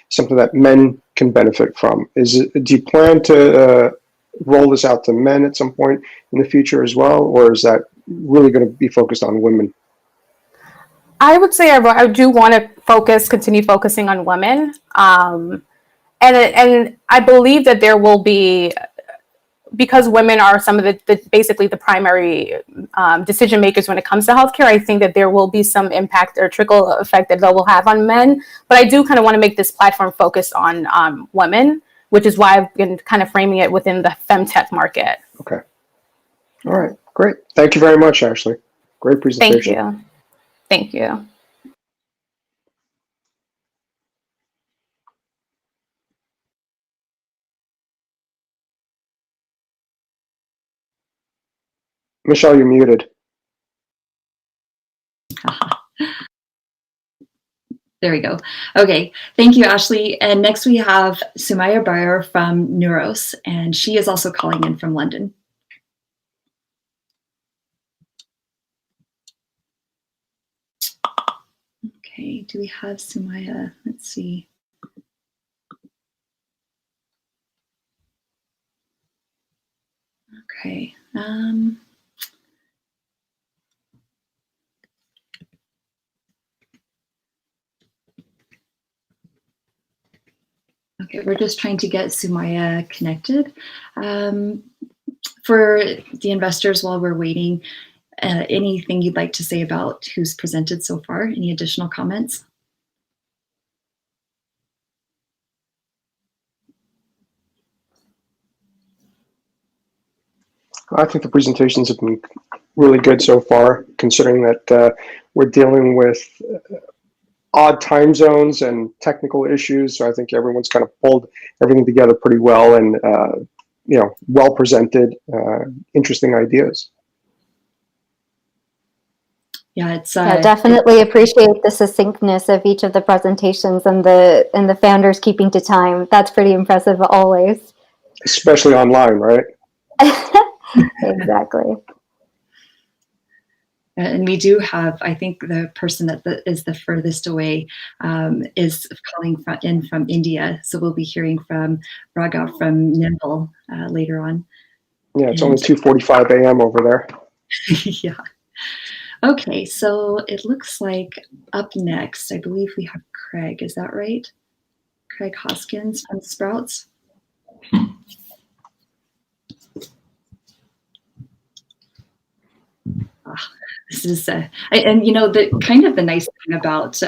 something that men can benefit from. Do you plan to roll this out to men at some point in the future as well, or is that really going to be focused on women? I would say I do want to continue focusing on women. And I believe that there will be, because women are some of the basically the primary decision makers when it comes to healthcare, I think that there will be some impact or trickle effect that will have on men. But I do kind of want to make this platform focused on women, which is why I've been kind of framing it within the femtech market. Okay. All right. Great. Thank you very much, Ashley. Great presentation. Thank you. Thank you. Michelle, you're muted. There we go. Okay, thank you, Ashley. And next we have Sumaya Bayer from Neuros, and she is also calling in from London. Okay, do we have Sumaya? Let's see. Okay. Okay, we're just trying to get Sumaya connected. For the investors, while we're waiting, anything you'd like to say about who's presented so far? Any additional comments? I think the presentations have been really good so far, considering that we're dealing with odd time zones and technical issues. So I think everyone's kind of pulled everything together pretty well and, well presented, interesting ideas. Yeah, it's definitely appreciate the succinctness of each of the presentations and the founders keeping to time. That's pretty impressive always. Especially online, right? Exactly. And we do have, I think the person that is the furthest away is calling from India. So we'll be hearing from Raghav from Nimble later on. Yeah, it's only 2:45 a.m. over there. Yeah. Okay, so it looks like up next, I believe we have Craig. Is that right? Craig Hoskins from Sprouts. This is the the nice thing about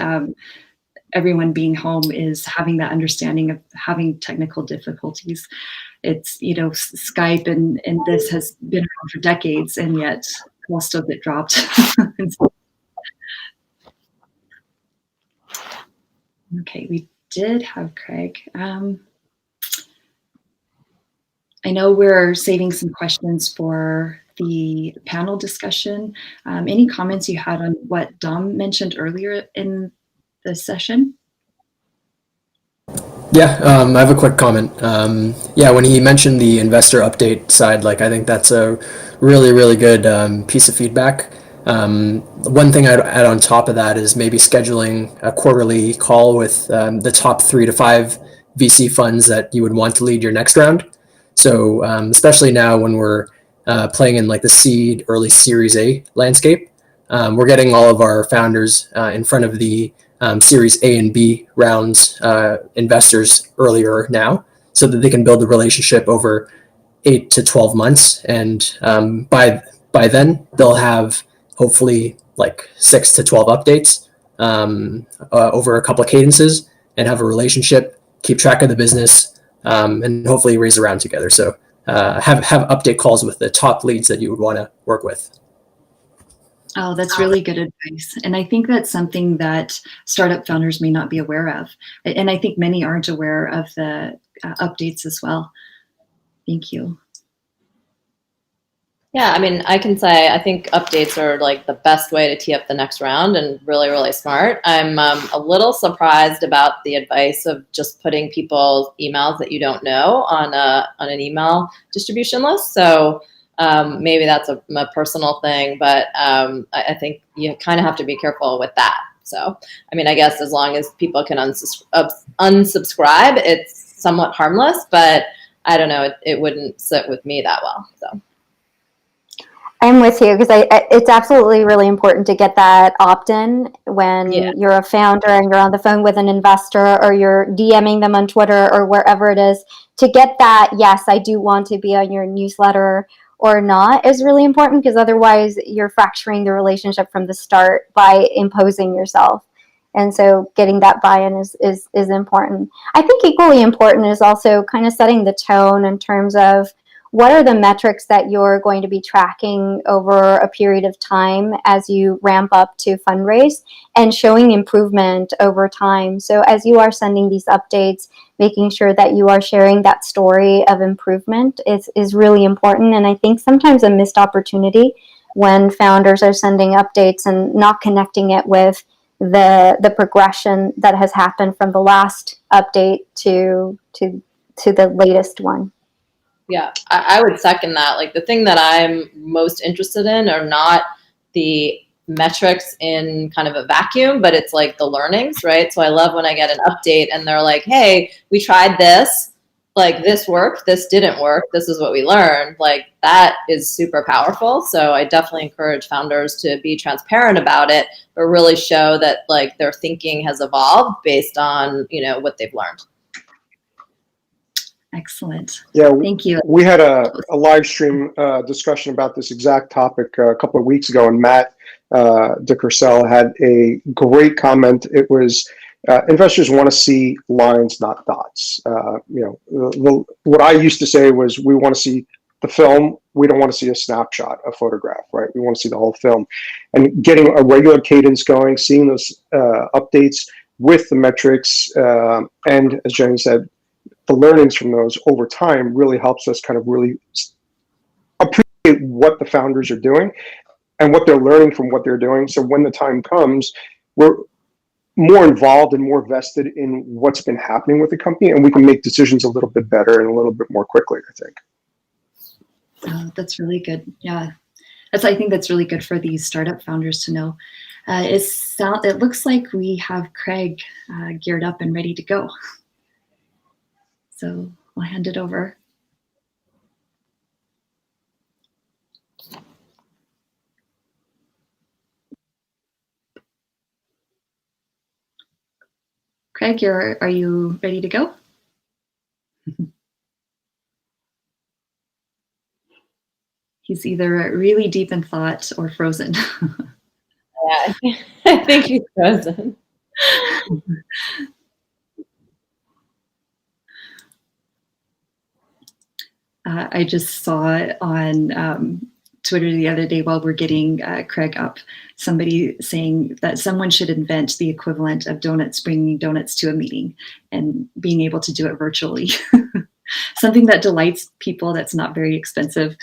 everyone being home is having that understanding of having technical difficulties. It's Skype and this has been around for decades, and yet most of it dropped. Okay, we did have Craig. I know we're saving some questions for the panel discussion. Any comments you had on what Dom mentioned earlier in the session? Yeah, I have a quick comment. When he mentioned the investor update side, I think that's a really, really good piece of feedback. One thing I'd add on top of that is maybe scheduling a quarterly call with the top 3 to 5 VC funds that you would want to lead your next round. So especially now when we're playing in the seed early Series A landscape, we're getting all of our founders in front of the Series A and B rounds investors earlier now, so that they can build a relationship over 8 to 12 months, and by then they'll have hopefully 6 to 12 updates over a couple of cadences, and have a relationship, keep track of the business, and hopefully raise a round together. So have update calls with the top leads that you would want to work with. Oh, that's really good advice. And I think that's something that startup founders may not be aware of. And I think many aren't aware of the updates as well. Thank you. Yeah, I mean, I can say I think updates are like the best way to tee up the next round and really, really smart. I'm a little surprised about the advice of just putting people's emails that you don't know on an email distribution list. So maybe that's a personal thing, but I think you kind of have to be careful with that. So, I mean, I guess as long as people can unsubscribe, it's somewhat harmless, but I don't know, it wouldn't sit with me that well, so. I'm with you because it's absolutely really important to get that opt-in when you're a founder and you're on the phone with an investor or you're DMing them on Twitter or wherever it is. To get that, yes, I do want to be on your newsletter or not is really important because otherwise you're fracturing the relationship from the start by imposing yourself. And so getting that buy-in is important. I think equally important is also kind of setting the tone in terms of what are the metrics that you're going to be tracking over a period of time as you ramp up to fundraise and showing improvement over time. So as you are sending these updates, making sure that you are sharing that story of improvement is really important. And I think sometimes a missed opportunity when founders are sending updates and not connecting it with the progression that has happened from the last update to the latest one. Yeah, I would second that. Like the thing that I'm most interested in are not the metrics in kind of a vacuum, but it's like the learnings, right? So I love when I get an update and they're like, hey, we tried this, like this worked, this didn't work, this is what we learned. Like that is super powerful. So I definitely encourage founders to be transparent about it, but really show that like their thinking has evolved based on, you know, what they've learned. Excellent. Yeah, thank you. We had a live stream discussion about this exact topic a couple of weeks ago, and Matt Dickersell had a great comment. It was investors want to see lines, not dots. What I used to say was we want to see the film. We don't want to see a snapshot, a photograph, right? We want to see the whole film. And getting a regular cadence going, seeing those updates with the metrics, and as Jenny said, the learnings from those over time really helps us kind of really appreciate what the founders are doing and what they're learning from what they're doing. So when the time comes, we're more involved and more vested in what's been happening with the company, and we can make decisions a little bit better and a little bit more quickly, I think. Oh, that's really good. Yeah, I think that's really good for these startup founders to know. It looks like we have Craig geared up and ready to go. So I'll hand it over. Craig, are you ready to go? He's either really deep in thought or frozen. Yeah, I think he's frozen. I just saw on Twitter the other day while we're getting Craig up, somebody saying that someone should invent the equivalent of donuts, bringing donuts to a meeting and being able to do it virtually. Something that delights people that's not very expensive.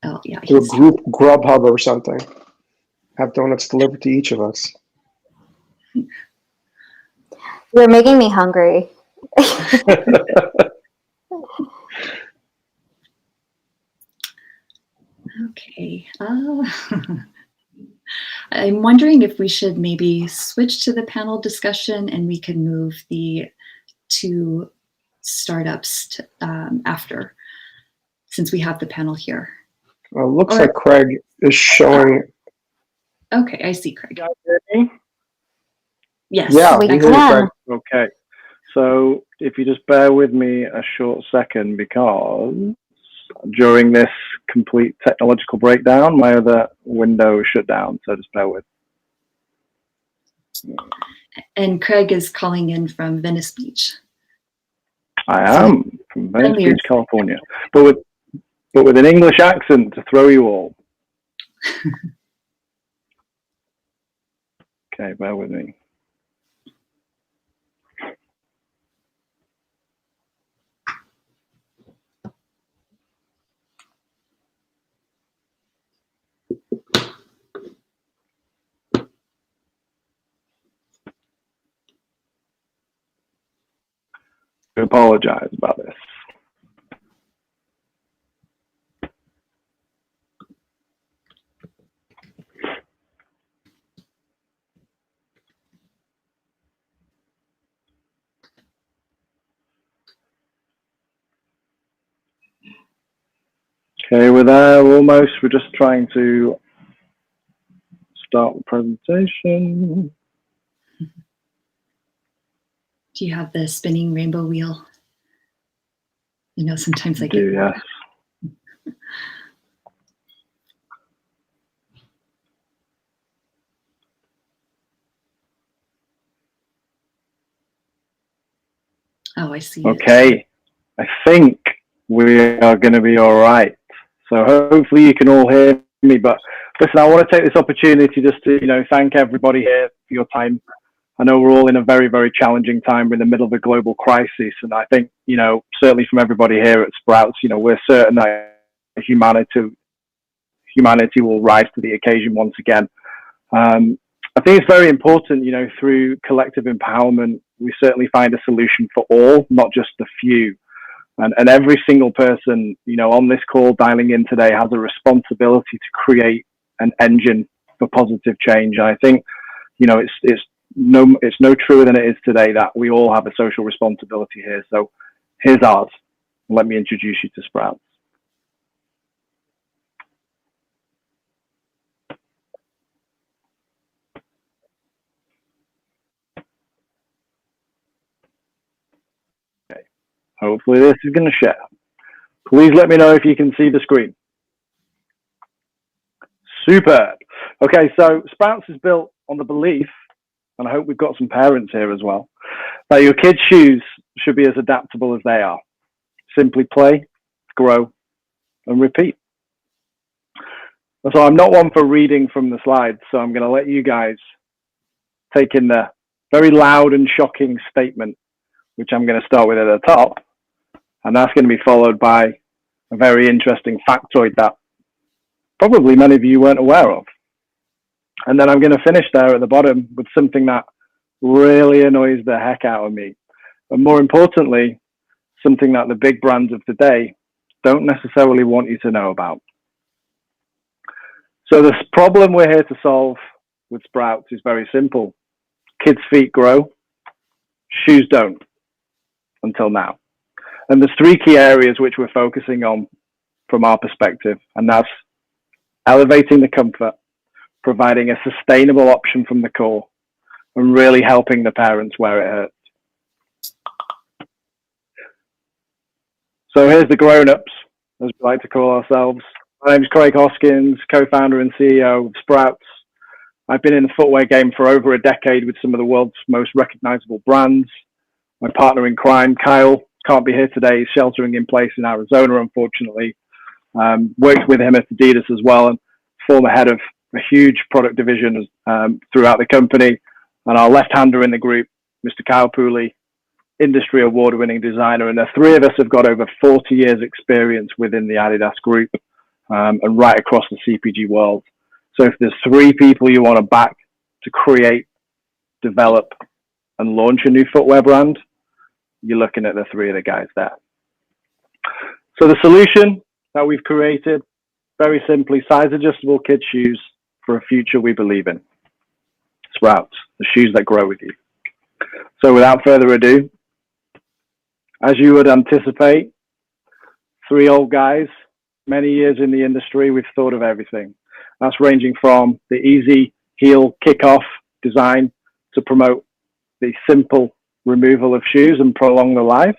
Oh, yeah. Do a group Grubhub or something. Have donuts delivered to each of us. You're making me hungry. Okay. I'm wondering if we should maybe switch to the panel discussion and we can move the two startups to, after, since we have the panel here. Well, looks like Craig is showing. Okay, I see Craig. You guys hear me? Yes. Yeah, we we hear you, Craig. Okay. So if you just bear with me a short second, because during this complete technological breakdown, my other window shut down. So just bear with. And Craig is calling in from Venice Beach. I am from Venice Beach, California. But but with an English accent to throw you all. Okay, bear with me. I apologize about this. Okay, we're there almost. We're just trying to start the presentation. Do you have the spinning rainbow wheel? You know, sometimes I do, get yes. Oh, I see. Okay, I think we are going to be all right. So hopefully you can all hear me. But listen, I want to take this opportunity just to, thank everybody here for your time. I know we're all in a very, very challenging time. We're in the middle of a global crisis, and I think, certainly from everybody here at Sprouts, we're certain that humanity will rise to the occasion once again. I think it's very important, through collective empowerment, we certainly find a solution for all, not just the few. And every single person, on this call dialing in today has a responsibility to create an engine for positive change. And I think, it's no truer than it is today that we all have a social responsibility here. So here's ours. Let me introduce you to Sprouts. Okay. Hopefully this is going to share. Please let me know if you can see the screen. Superb. Okay, so Sprouts is built on the belief, and I hope we've got some parents here as well, that your kids' shoes should be as adaptable as they are. Simply play, grow, and repeat. So I'm not one for reading from the slides, so I'm going to let you guys take in the very loud and shocking statement, which I'm going to start with at the top, and that's going to be followed by a very interesting factoid that probably many of you weren't aware of. And then I'm going to finish there at the bottom with something that really annoys the heck out of me. And more importantly, something that the big brands of today don't necessarily want you to know about. So this problem we're here to solve with Sprouts is very simple. Kids' feet grow, shoes don't, until now. And there's three key areas which we're focusing on from our perspective, and that's elevating the comfort, providing a sustainable option from the core, and really helping the parents where it hurts. So here's the grown-ups, as we like to call ourselves. My name's Craig Hoskins, co-founder and CEO of Sprouts. I've been in the footwear game for over a decade with some of the world's most recognizable brands. My partner in crime, Kyle, can't be here today. He's sheltering in place in Arizona, unfortunately. Worked with him at Adidas as well, and former head of a huge product division throughout the company. And our left-hander in the group, Mr. Kyle Pooley, industry award-winning designer. And the three of us have got over 40 years experience within the Adidas group and right across the CPG world. So if there's three people you want to back to create, develop, and launch a new footwear brand, you're looking at the three of the guys there. So the solution that we've created, very simply, size adjustable kids shoes for a future we believe in. Sprouts, the shoes that grow with you. So without further ado, as you would anticipate, three old guys, many years in the industry, we've thought of everything. That's ranging from the easy heel kickoff design to promote the simple removal of shoes and prolong the life,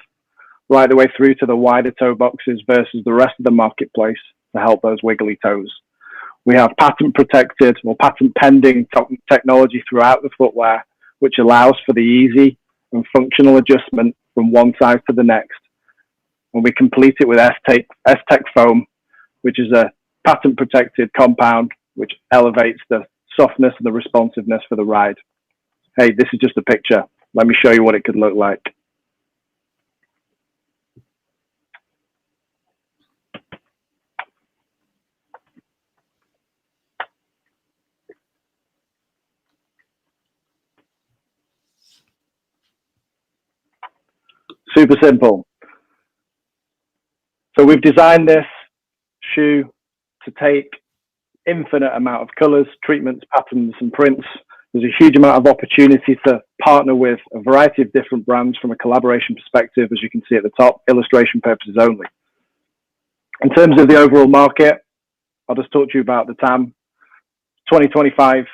right the way through to the wider toe boxes versus the rest of the marketplace to help those wiggly toes. We have patent protected or patent pending technology throughout the footwear, which allows for the easy and functional adjustment from one size to the next. And we complete it with S-Tech foam which is a patent protected compound which elevates the softness and the responsiveness for the ride. Hey, this is just a picture. Let me show you what it could look like. Super simple. So we've designed this shoe to take infinite amount of colors, treatments, patterns, and prints. There's a huge amount of opportunity to partner with a variety of different brands from a collaboration perspective, as you can see at the top, illustration purposes only. In terms of the overall market, I'll just talk to you about the TAM. 2025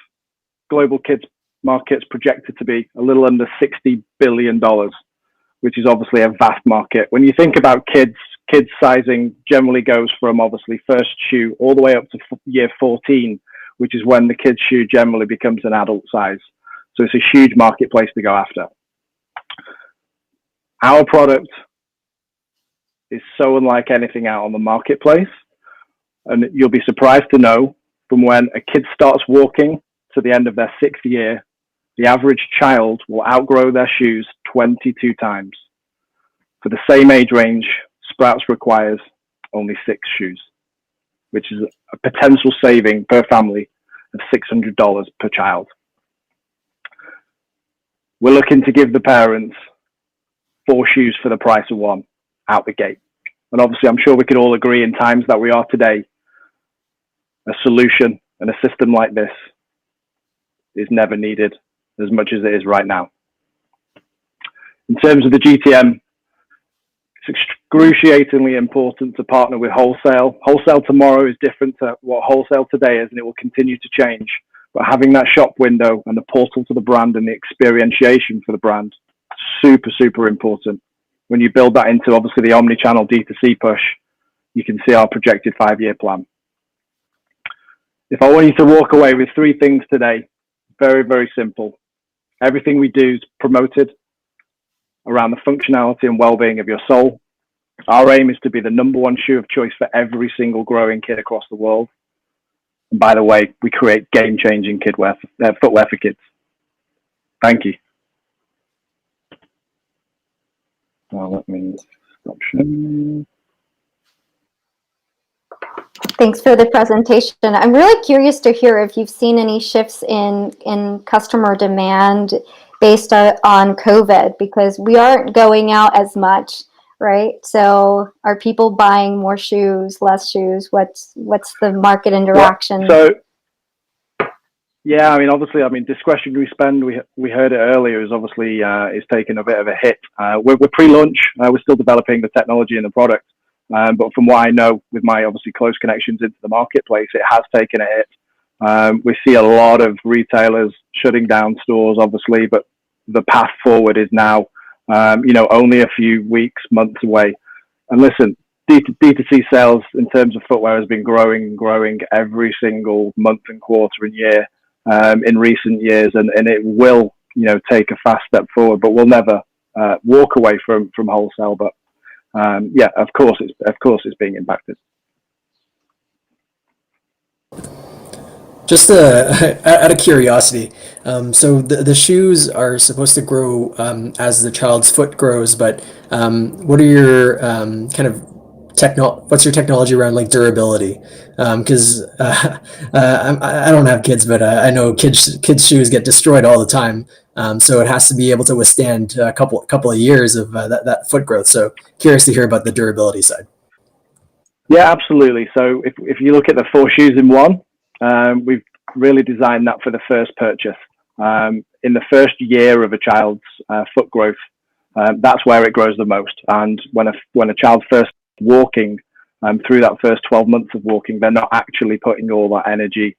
global kids market's projected to be a little under $60 billion, which is obviously a vast market. When you think about kids sizing generally goes from obviously first shoe all the way up to year 14, which is when the kid's shoe generally becomes an adult size. So it's a huge marketplace to go after. Our product is so unlike anything out on the marketplace. And you'll be surprised to know from when a kid starts walking to the end of their 6th year, the average child will outgrow their shoes 22 times. For the same age range, Sprouts requires only 6 shoes, which is a potential saving per family of $600 per child. We're looking to give the parents 4 shoes for the price of 1 out the gate. And obviously, I'm sure we could all agree in times that we are today, a solution and a system like this is never needed as much as it is right now. In terms of the GTM, it's excruciatingly important to partner with wholesale. Wholesale tomorrow is different to what wholesale today is, and it will continue to change. But having that shop window and the portal to the brand and the experientiation for the brand, super, super important. When you build that into obviously the omni-channel D2C push, you can see our projected 5-year plan. If I want you to walk away with 3 things today, very, very simple. Everything we do is promoted around the functionality and well-being of your sole. Our aim is to be the #1 shoe of choice for every single growing kid across the world. And by the way, we create game-changing footwear for kids. Thank you. Now let me stop sharing. Thanks for the presentation. I'm really curious to hear if you've seen any shifts in customer demand based on COVID, because we aren't going out as much, right? So are people buying more shoes, less shoes? What's the market interaction? Yeah, I mean, obviously, discretionary spend, we heard it earlier, is obviously is taking a bit of a hit. We're pre-launch. We're still developing the technology and the product. But from what I know, with my obviously close connections into the marketplace, it has taken a hit. We see a lot of retailers shutting down stores, obviously, but the path forward is now, only a few weeks, months away. And listen, D2C sales in terms of footwear has been growing every single month and quarter and year in recent years, and it will, take a fast step forward. But we'll never walk away from wholesale. But of course it's being impacted. Just out of curiosity, so the shoes are supposed to grow as the child's foot grows, but what are your what's your technology around like durability? Because I don't have kids, but I know kids' shoes get destroyed all the time. So it has to be able to withstand a couple of years of that foot growth. So curious to hear about the durability side. Yeah, absolutely. So if you look at the 4 shoes in 1, we've really designed that for the first purchase. In the first year of a child's foot growth, that's where it grows the most. And when a child's first walking, through that first 12 months of walking, they're not actually putting all that energy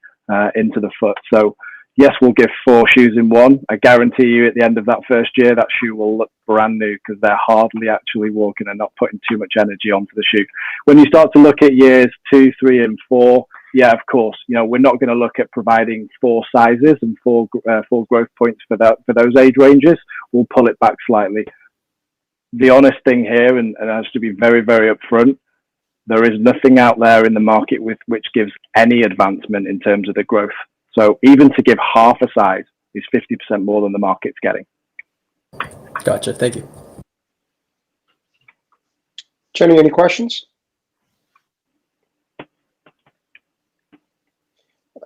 into the foot. So yes, we'll give 4 shoes in 1. I guarantee you at the end of that first year, that shoe will look brand new because they're hardly actually walking and not putting too much energy onto the shoe. When you start to look at years 2, 3, and 4, yeah, of course, we're not going to look at providing 4 sizes and 4 growth points for those age ranges. We'll pull it back slightly. The honest thing here, and has to be very, very upfront, there is nothing out there in the market with which gives any advancement in terms of the growth. So even to give half a size is 50% more than the market's getting. Gotcha. Thank you. Jenny, any questions?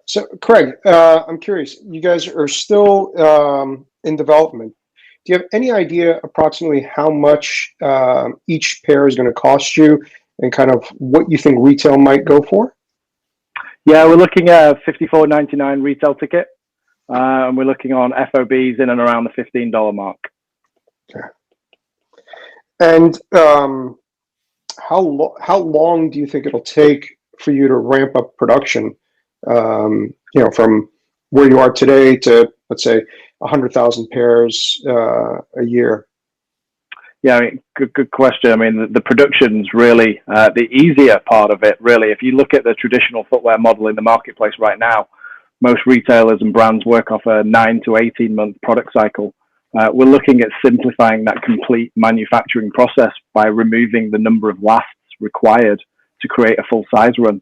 So, Craig, I'm curious. You guys are still in development. Do you have any idea approximately how much each pair is going to cost you, and kind of what you think retail might go for? Yeah, we're looking at a $54.99 retail ticket, and we're looking on FOBs in and around the $15 mark. Okay. And how long do you think it'll take for you to ramp up production? You know, from where you are today to, let's say, 100,000 pairs a year. Yeah, I mean, good question. I mean, the production's really the easier part of it, really. If you look at the traditional footwear model in the marketplace right now, most retailers and brands work off a 9 to 18 month product cycle. We're looking at simplifying that complete manufacturing process by removing the number of lasts required to create a full size run.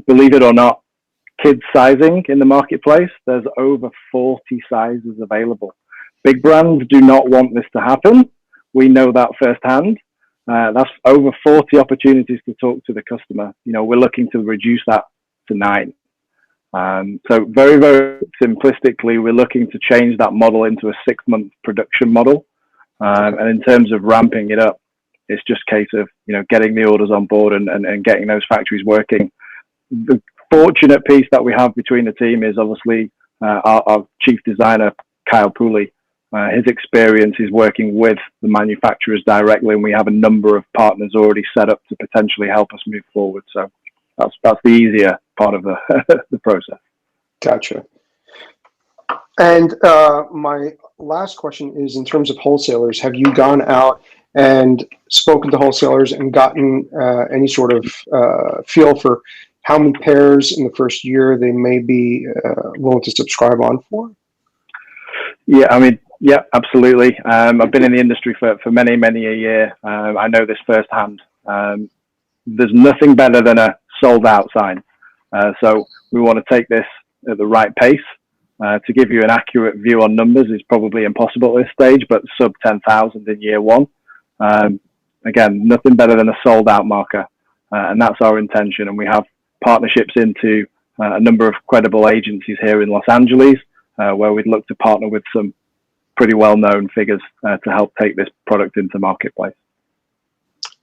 Believe it or not, kids sizing in the marketplace, there's over 40 sizes available. Big brands do not want this to happen. We know that firsthand. That's over 40 opportunities to talk to the customer. You know, we're looking to reduce that to 9. So very, very simplistically, we're looking to change that model into a 6-month production model. And in terms of ramping it up, it's just a case of, you know, getting the orders on board and getting those factories working. The fortunate piece that we have between the team is obviously our chief designer, Kyle Pooley. His experience is working with the manufacturers directly, and we have a number of partners already set up to potentially help us move forward. So that's the easier part of the the process. Gotcha. And my last question is, in terms of wholesalers, have you gone out and spoken to wholesalers and gotten any sort of feel for how many pairs in the first year they may be willing to subscribe on for? Yeah, I mean, yeah, absolutely. I've been in the industry for many, many a year. I know this firsthand. There's nothing better than a sold out sign. So we want to take this at the right pace. To give you an accurate view on numbers is probably impossible at this stage, but sub 10,000 in year one. Again, nothing better than a sold out marker. And that's our intention. And we have partnerships into a number of credible agencies here in Los Angeles, where we'd look to partner with some pretty well-known figures to help take this product into marketplace.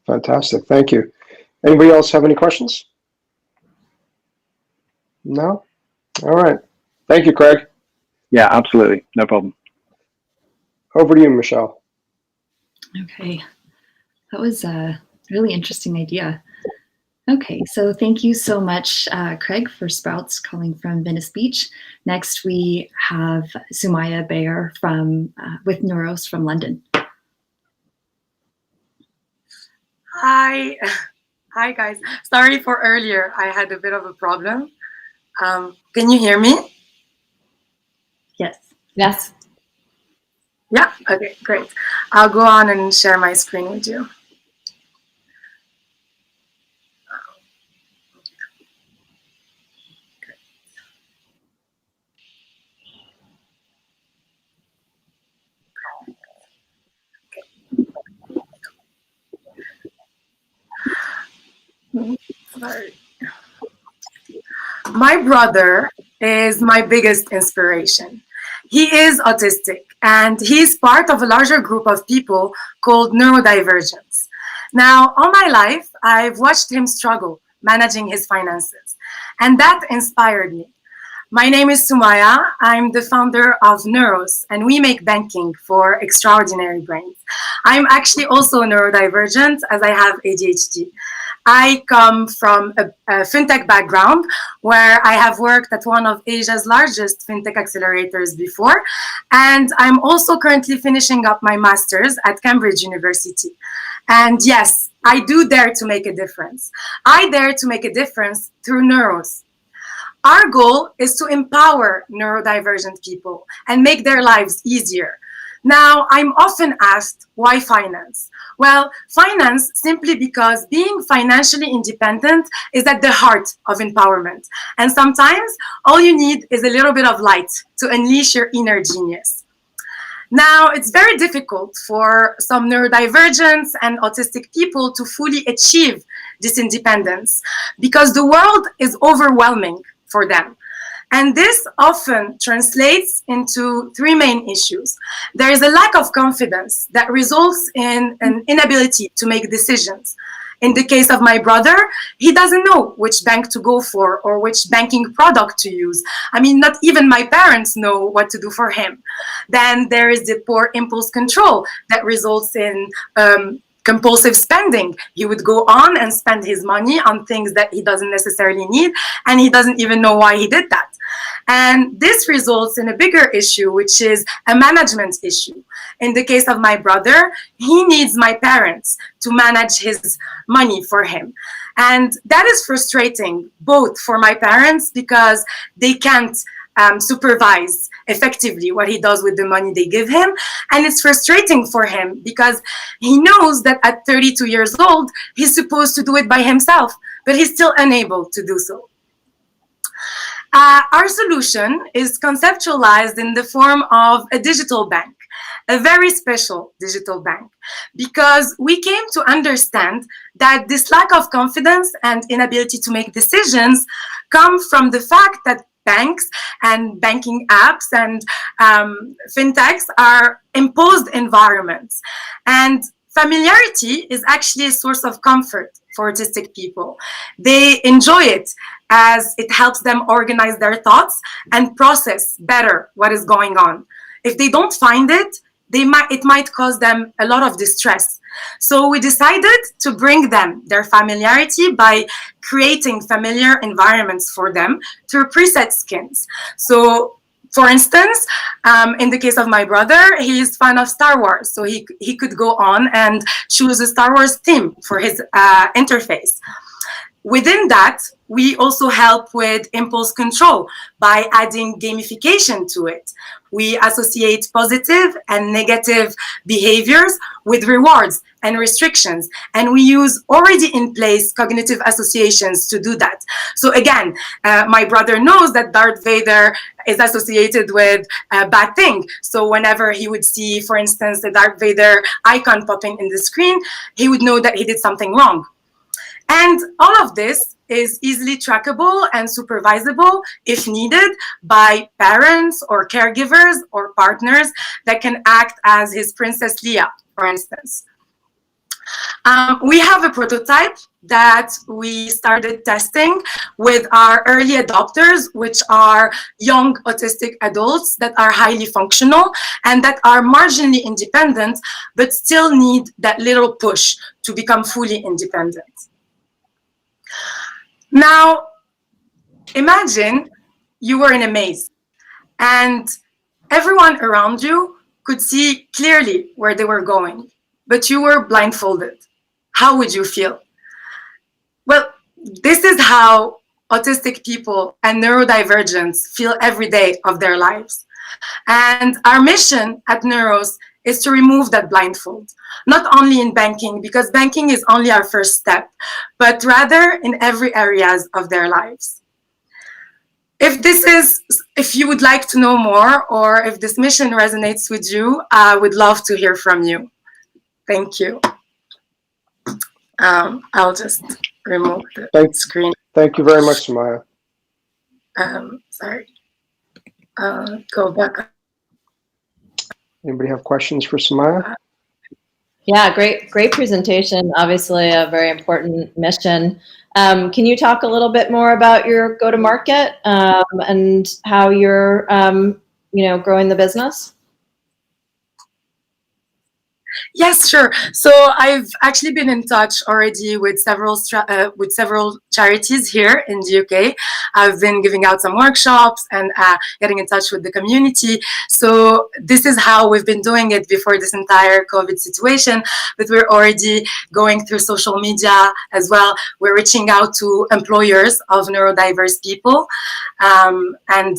Fantastic. Thank you. Anybody else have any questions? No? All right. Thank you, Craig. Yeah, absolutely. No problem. Over to you, Michelle. Okay. That was a really interesting idea. Okay, so thank you so much, Craig, for Sprouts calling from Venice Beach. Next, we have Sumaya Bayer from with Neuros from London. Hi guys. Sorry for earlier. I had a bit of a problem. Can you hear me? Yes. Yes. Yeah. Okay. Great. I'll go on and share my screen with you. Sorry. My brother is my biggest inspiration. He is autistic, and he's part of a larger group of people called neurodivergence. Now, all my life, I've watched him struggle managing his finances, and that inspired me. My name is Sumaya. I'm the founder of Neuros, and we make banking for extraordinary brains. I'm actually also neurodivergent, as I have ADHD. I come from a fintech background where I have worked at one of Asia's largest fintech accelerators before. And I'm also currently finishing up my master's at Cambridge University. And yes, I do dare to make a difference. I dare to make a difference through Neuros. Our goal is to empower neurodivergent people and make their lives easier. Now, I'm often asked, why finance? Well, finance simply because being financially independent is at the heart of empowerment. And sometimes all you need is a little bit of light to unleash your inner genius. Now, it's very difficult for some neurodivergent and autistic people to fully achieve this independence because the world is overwhelming for them. And this often translates into three main issues. There is a lack of confidence that results in an inability to make decisions. In the case of my brother, he doesn't know which bank to go for or which banking product to use. I mean, not even my parents know what to do for him. Then there is the poor impulse control that results in compulsive spending. He would go on and spend his money on things that he doesn't necessarily need, and he doesn't even know why he did that. And this results in a bigger issue, which is a management issue. In the case of my brother, he needs my parents to manage his money for him. And that is frustrating, both for my parents because they can't supervise effectively what he does with the money they give him. And it's frustrating for him because he knows that at 32 years old, he's supposed to do it by himself, but he's still unable to do so. Our solution is conceptualized in the form of a digital bank, a very special digital bank, because we came to understand that this lack of confidence and inability to make decisions come from the fact that banks and banking apps and fintechs are imposed environments. And familiarity is actually a source of comfort for autistic people. They enjoy it as it helps them organize their thoughts and process better what is going on. If they don't find it, it might cause them a lot of distress. So we decided to bring them their familiarity by creating familiar environments for them through preset skins. So for instance, in the case of my brother, he is a fan of Star Wars. So he could go on and choose a Star Wars theme for his interface. Within that, we also help with impulse control by adding gamification to it. We associate positive and negative behaviors with rewards and restrictions, and we use already in place cognitive associations to do that. So again, my brother knows that Darth Vader is associated with a bad thing. So whenever he would see, for instance, the Darth Vader icon popping in the screen, he would know that he did something wrong. And all of this is easily trackable and supervisable if needed by parents or caregivers or partners that can act as his Princess Leia, for instance. We have a prototype that we started testing with our early adopters, which are young autistic adults that are highly functional and that are marginally independent, but still need that little push to become fully independent. Now, imagine you were in a maze and everyone around you could see clearly where they were going, but you were blindfolded. How would you feel? Well, this is how autistic people and neurodivergents feel every day of their lives. And our mission at Neuros is to remove that blindfold, not only in banking, because banking is only our first step, but rather in every areas of their lives. If you would like to know more, or if this mission resonates with you, I would love to hear from you. Thank you. I'll just remove the screen. Thank you very much, Samaya. Sorry. Go back. Anybody have questions for Samaya? Yeah, great presentation. Obviously, a very important mission. Can you talk a little bit more about your go-to-market and how you're, growing the business? Yes, sure. So I've actually been in touch already with several charities here in the UK. I've been giving out some workshops and getting in touch with the community. So this is how we've been doing it before this entire COVID situation. But we're already going through social media as well. We're reaching out to employers of neurodiverse people and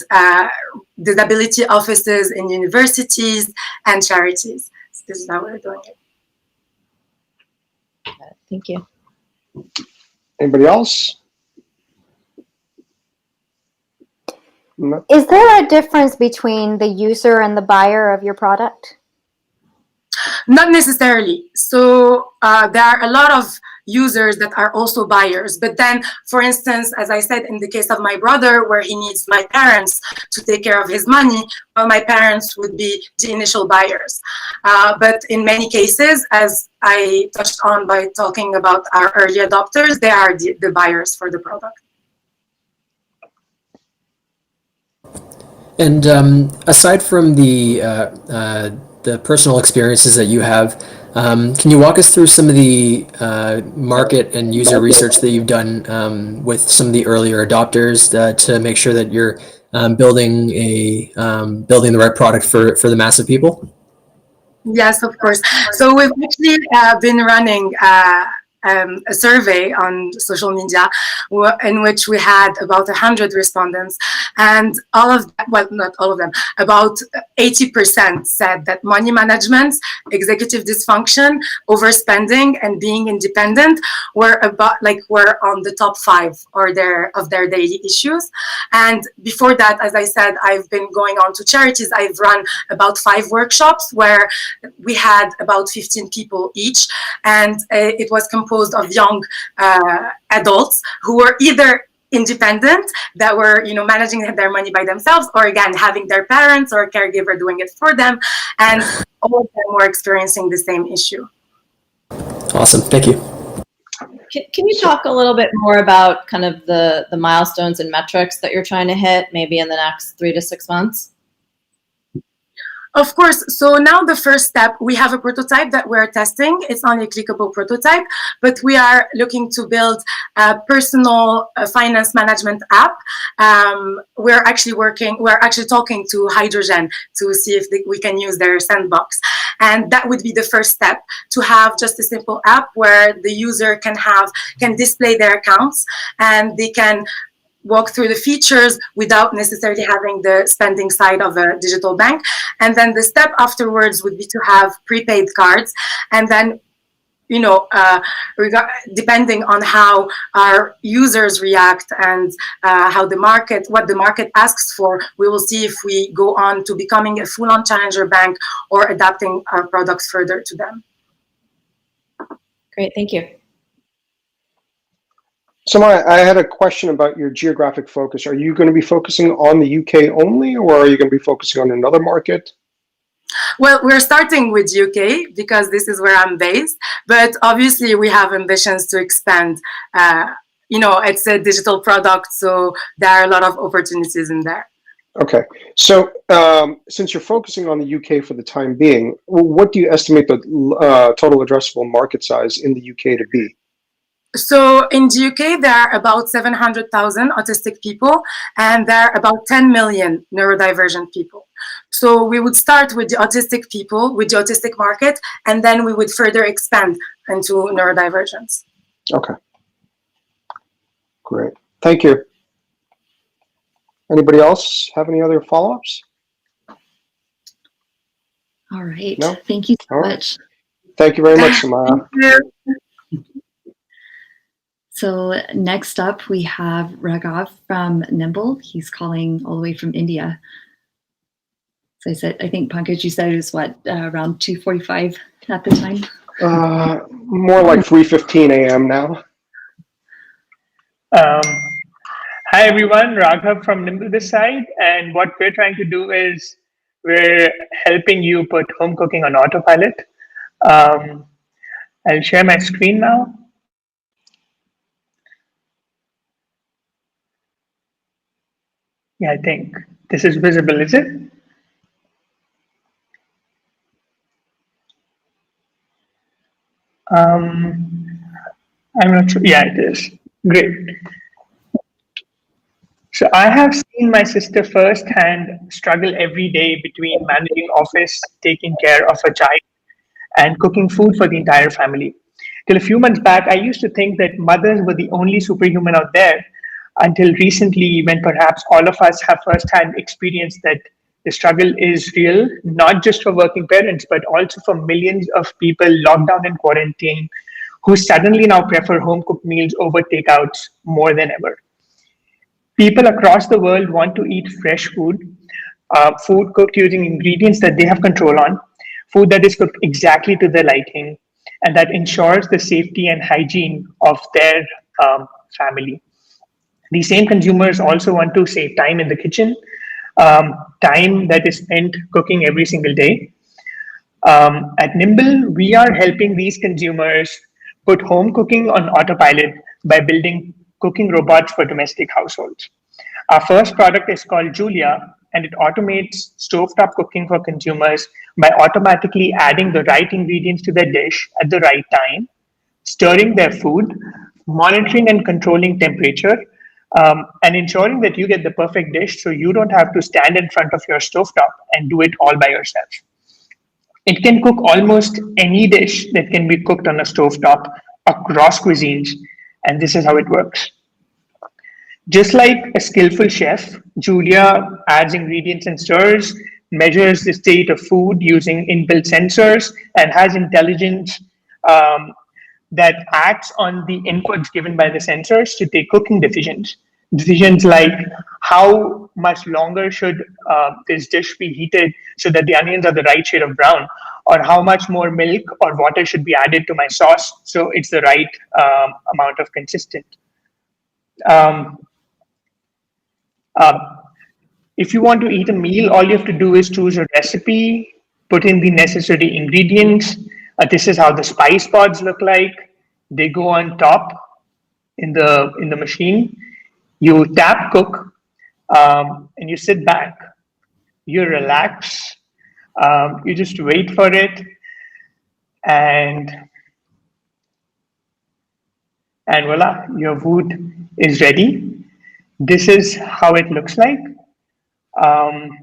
disability offices in universities and charities. This is how we're doing it. Thank you. Anybody else? No? Is there a difference between the user and the buyer of your product? Not necessarily. So there are a lot of users that are also buyers. But then, for instance, as I said, in the case of my brother, where he needs my parents to take care of his money, well, my parents would be the initial buyers. But in many cases, as I touched on by talking about our early adopters, they are the buyers for the product. And aside from the personal experiences that you have, can you walk us through some of the market and user research that you've done with some of the earlier adopters to make sure that you're building the right product for the mass of people? Yes, of course. So we've actually been running a survey on social media in which we had about 100 respondents, and all of them, well, not all of them, about 80% said that money management, executive dysfunction, overspending, and being independent were on the top 5 of their daily issues. And before that, as I said, I've been going on to charities. I've run about 5 workshops where we had about 15 people each, and it was composed of young adults who were either independent, that were managing their money by themselves, or again having their parents or a caregiver doing it for them, and all of them were experiencing the same issue. Awesome, thank you. Can you talk a little bit more about kind of the milestones and metrics that you're trying to hit maybe in the next 3 to 6 months? Of course. So now the first step, we have a prototype that we're testing. It's only a clickable prototype, but we are looking to build a personal finance management app. We're actually talking to Hydrogen to see if we can use their sandbox. And that would be the first step, to have just a simple app where the user can display their accounts and they can walk through the features without necessarily having the spending side of a digital bank. And then the step afterwards would be to have prepaid cards. And then, depending on how our users react and what the market asks for, we will see if we go on to becoming a full-on challenger bank or adapting our products further to them. Great, thank you. So I had a question about your geographic focus. Are you going to be focusing on the UK only, or are you going to be focusing on another market? Well, we're starting with UK because this is where I'm based, but obviously we have ambitions to expand. It's a digital product, so there are a lot of opportunities in there. Okay, so since you're focusing on the UK for the time being, what do you estimate the total addressable market size in the UK to be? So in the UK, there are about 700,000 autistic people, and there are about 10 million neurodivergent people. So we would start with the autistic people, with the autistic market, and then we would further expand into neurodivergence. Okay. Great. Thank you. Anybody else have any other follow-ups? All right. No? Thank you so All right. much. Thank you very much, Samara. So next up, we have Raghav from Nimble. He's calling all the way from India. So I think Pankaj, you said it was around 2:45 at the time? More like 3:15 a.m. now. Hi everyone, Raghav from Nimble this side, and what we're trying to do is we're helping you put home cooking on autopilot. I'll share my screen now. Yeah, I think this is visible, is it? I'm not sure. Yeah, it is. Great. So I have seen my sister firsthand struggle every day between managing office, taking care of a child, and cooking food for the entire family. Till a few months back, I used to think that mothers were the only superhuman out there, until recently, when perhaps all of us have firsthand experienced that the struggle is real, not just for working parents, but also for millions of people locked down in quarantine who suddenly now prefer home cooked meals over takeouts more than ever. People across the world want to eat fresh food, food cooked using ingredients that they have control on, food that is cooked exactly to their liking, and that ensures the safety and hygiene of their family. These same consumers also want to save time in the kitchen, time that is spent cooking every single day. At Nimble, we are helping these consumers put home cooking on autopilot by building cooking robots for domestic households. Our first product is called Julia, and it automates stovetop cooking for consumers by automatically adding the right ingredients to their dish at the right time, stirring their food, monitoring and controlling temperature, and ensuring that you get the perfect dish so you don't have to stand in front of your stovetop and do it all by yourself. It can cook almost any dish that can be cooked on a stovetop across cuisines, and this is how it works. Just like a skillful chef, Julia adds ingredients and stirs, measures the state of food using inbuilt sensors, and has intelligence um, that acts on the inputs given by the sensors to take cooking decisions. Decisions like how much longer should this dish be heated so that the onions are the right shade of brown, or how much more milk or water should be added to my sauce so it's the right amount of consistent. Um, uh, if you want to eat a meal, all you have to do is choose a recipe, put in the necessary ingredients. This is how the spice pods look like. They go on top in the machine. You tap cook, and you sit back. You relax. You just wait for it, and voila, your food is ready. This is how it looks like. Um,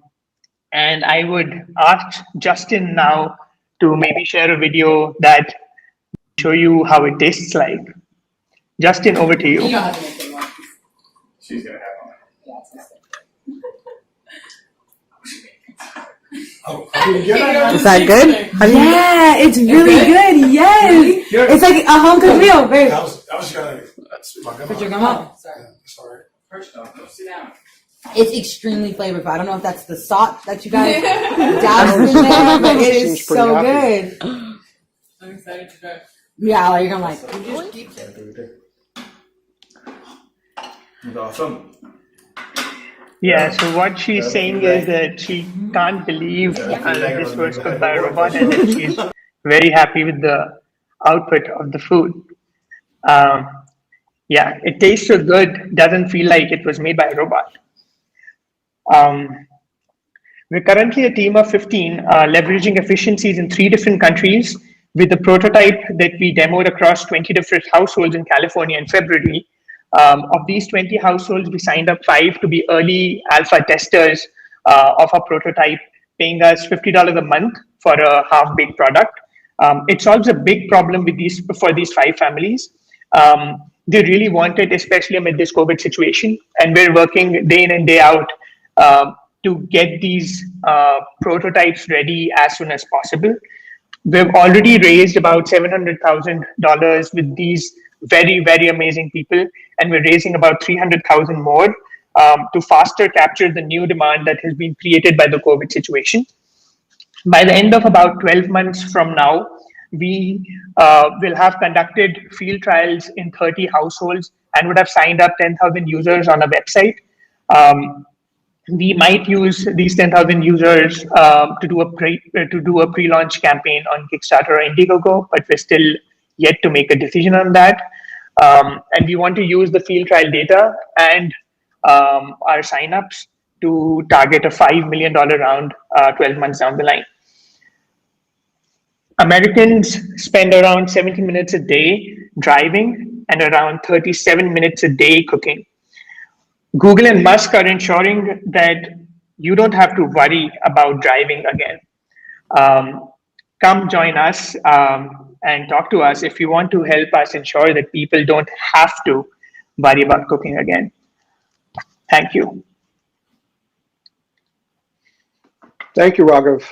and I would ask Justin now to maybe share a video that show you how it tastes like. Justin, over to you. She's gonna have one. Is that good? Yeah, it's really good. Yes, it's like a home cooked meal. Babe. I was gonna. Put your gum up. Sorry. Sorry. First off, go sit down. It's extremely flavorful. I don't know if that's the salt that you guys doused in there, but it is so good. I'm excited to try. Yeah, like, you're gonna like. It's awesome. Yeah, so what she's saying is that she can't believe that this was cooked by a robot, and that she's very happy with the output of the food. Yeah, it tastes so good, doesn't feel like it was made by a robot. We're currently a team of 15, leveraging efficiencies in 3 different countries with a prototype that we demoed across 20 different households in California in February. Of these 20 households, we signed up 5 to be early alpha testers of our prototype, paying us $50 a month for a half-baked product. It solves a big problem with for these 5 families. They really want it, especially amid this COVID situation, and we're working day in and day out to get these prototypes ready as soon as possible. We've already raised about $700,000 with these very, very amazing people, and we're raising about 300,000 more to faster capture the new demand that has been created by the COVID situation. By the end of about 12 months from now, we will have conducted field trials in 30 households and would have signed up 10,000 users on a website. We might use these 10,000 users to do a pre-launch campaign on Kickstarter or Indiegogo, but we're still yet to make a decision on that. And we want to use the field trial data and our signups to target a $5 million round 12 months down the line. Americans spend around 70 minutes a day driving and around 37 minutes a day cooking. Google and Musk are ensuring that you don't have to worry about driving again. Come join us and talk to us if you want to help us ensure that people don't have to worry about cooking again. Thank you. Thank you, Raghav.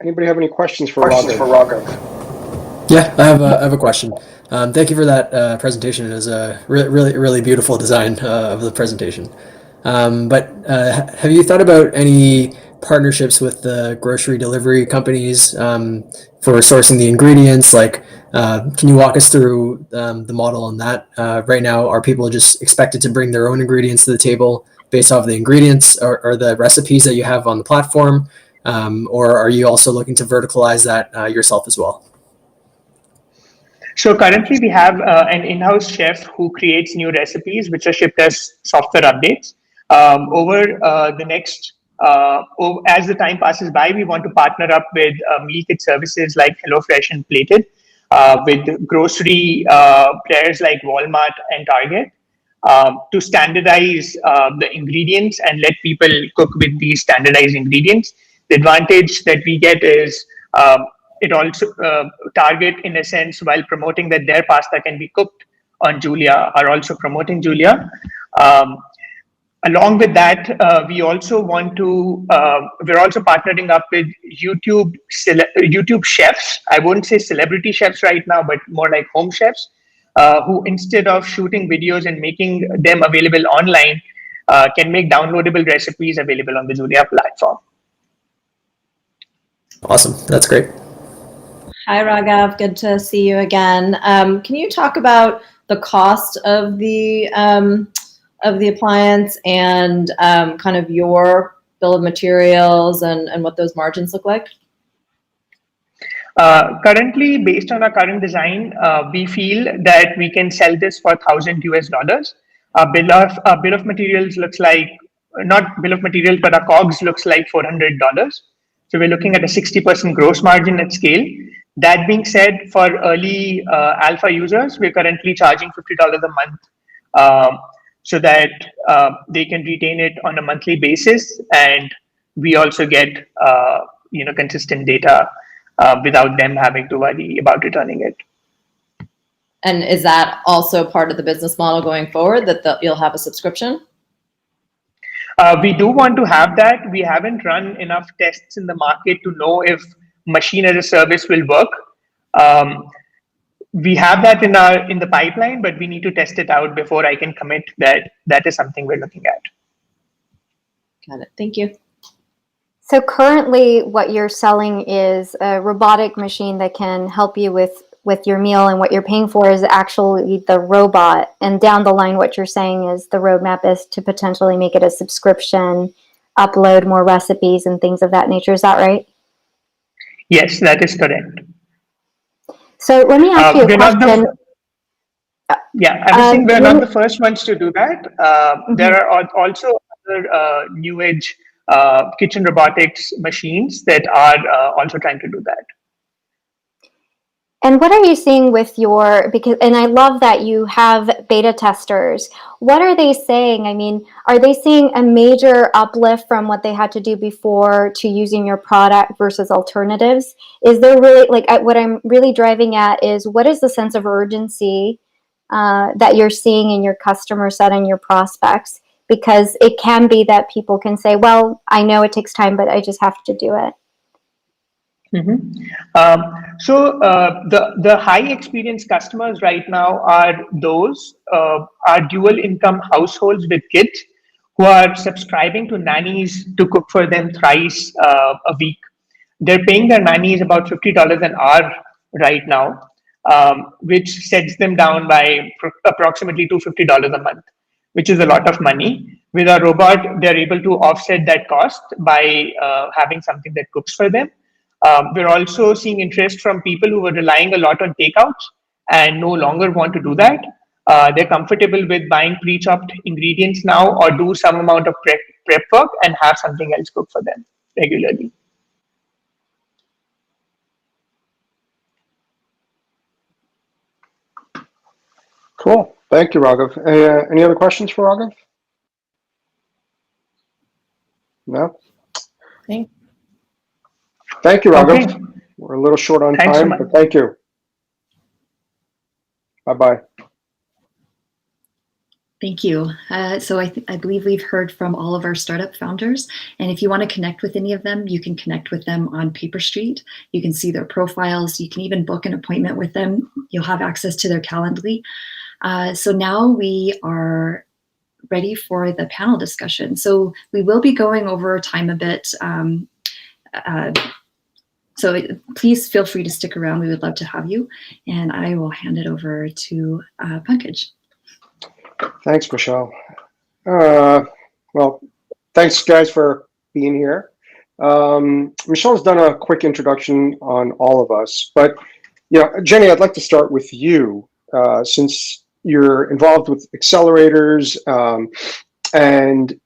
Anybody have any questions for Raghav? Yeah, I have a question. Thank you for that presentation. It was a really beautiful design of the presentation. But have you thought about any partnerships with the grocery delivery companies for sourcing the ingredients? Like, can you walk us through the model on that? Right now, are people just expected to bring their own ingredients to the table based off the ingredients or the recipes that you have on the platform? Or are you also looking to verticalize that yourself as well? So currently we have an in-house chef who creates new recipes which are shipped as software updates. Over the next, as the time passes by, we want to partner up with meal kit services like HelloFresh and Plated, with grocery players like Walmart and Target, to standardize the ingredients and let people cook with these standardized ingredients. The advantage that we get is it also Target, in a sense, while promoting that their pasta can be cooked on Julia, are also promoting Julia. Along with that, we also want to. We're also partnering up with YouTube chefs. I wouldn't say celebrity chefs right now, but more like home chefs, who instead of shooting videos and making them available online, can make downloadable recipes available on the Julia platform. Awesome, that's great. Hi, Raghav. Good to see you again. Can you talk about the cost of the appliance and kind of your bill of materials and what those margins look like? Currently, based on our current design, we feel that we can sell this for $1,000 US. Our bill of materials looks like, not bill of materials, but our COGS looks like $400. So we're looking at a 60% gross margin at scale. That being said, for early alpha users, we're currently charging $50 a month, so that they can retain it on a monthly basis, and we also get consistent data without them having to worry about returning it. And is that also part of the business model going forward, that you'll have a subscription? We do want to have that. We haven't run enough tests in the market to know if machine as a service will work. We have that in the pipeline, but we need to test it out before I can commit that that is something we're looking at. Got it. Thank you. So currently what you're selling is a robotic machine that can help you with your meal, and what you're paying for is actually the robot. And down the line, what you're saying is the roadmap is to potentially make it a subscription, upload more recipes and things of that nature. Is that right? Yes, that is correct. So let me ask you a question. I was saying we're not the first ones to do that. There are also other new age kitchen robotics machines that are also trying to do that. And what are you seeing with and I love that you have beta testers. What are they saying? I mean, are they seeing a major uplift from what they had to do before to using your product versus alternatives? Is there really, what I'm really driving at is, what is the sense of urgency that you're seeing in your customer set and your prospects? Because it can be that people can say, well, I know it takes time, but I just have to do it. So the high experience customers right now are those are dual income households with kids who are subscribing to nannies to cook for them thrice a week. They're paying their nannies about $50 an hour right now, which sets them down by approximately $250 a month, which is a lot of money. With a robot, they're able to offset that cost by having something that cooks for them. We're also seeing interest from people who were relying a lot on takeouts and no longer want to do that. They're comfortable with buying pre-chopped ingredients now, or do some amount of prep work and have something else cook for them regularly. Cool. Thank you, Raghav. Any other questions for Raghav? No? Thank you, Raghav. Okay. We're a little short on Thanks so time, much. but thank you. Bye-bye. Thank you. So I believe we've heard from all of our startup founders. And if you want to connect with any of them, you can connect with them on Paperstreet. You can see their profiles. You can even book an appointment with them. You'll have access to their Calendly. So now we are ready for the panel discussion. So we will be going over time a bit. So please feel free to stick around. We would love to have you. And I will hand it over to Pankaj. Thanks, Michelle. Well, thanks, guys, for being here. Michelle's done a quick introduction on all of us, but Jenny, I'd like to start with you, since you're involved with accelerators, and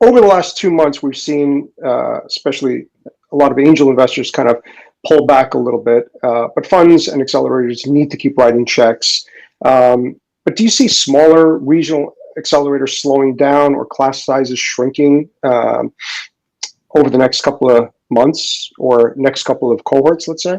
over the last 2 months, we've seen, especially a lot of angel investors kind of pull back a little bit, but funds and accelerators need to keep writing checks. But do you see smaller regional accelerators slowing down or class sizes shrinking over the next couple of months or next couple of cohorts, let's say?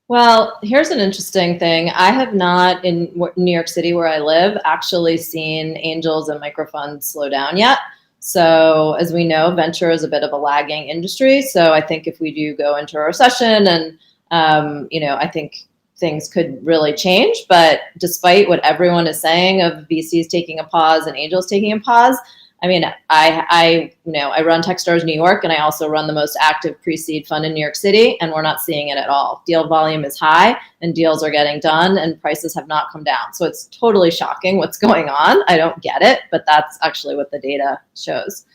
Well, here's an interesting thing. I have not, in New York City where I live, actually seen angels and microfunds slow down yet. So as we know, venture is a bit of a lagging industry. So I think if we do go into a recession and, I think things could really change. But despite what everyone is saying of VCs taking a pause and angels taking a pause, I mean, I run Techstars New York, and I also run the most active pre-seed fund in New York City, and we're not seeing it at all. Deal volume is high, and deals are getting done, and prices have not come down. So it's totally shocking what's going on. I don't get it, but that's actually what the data shows.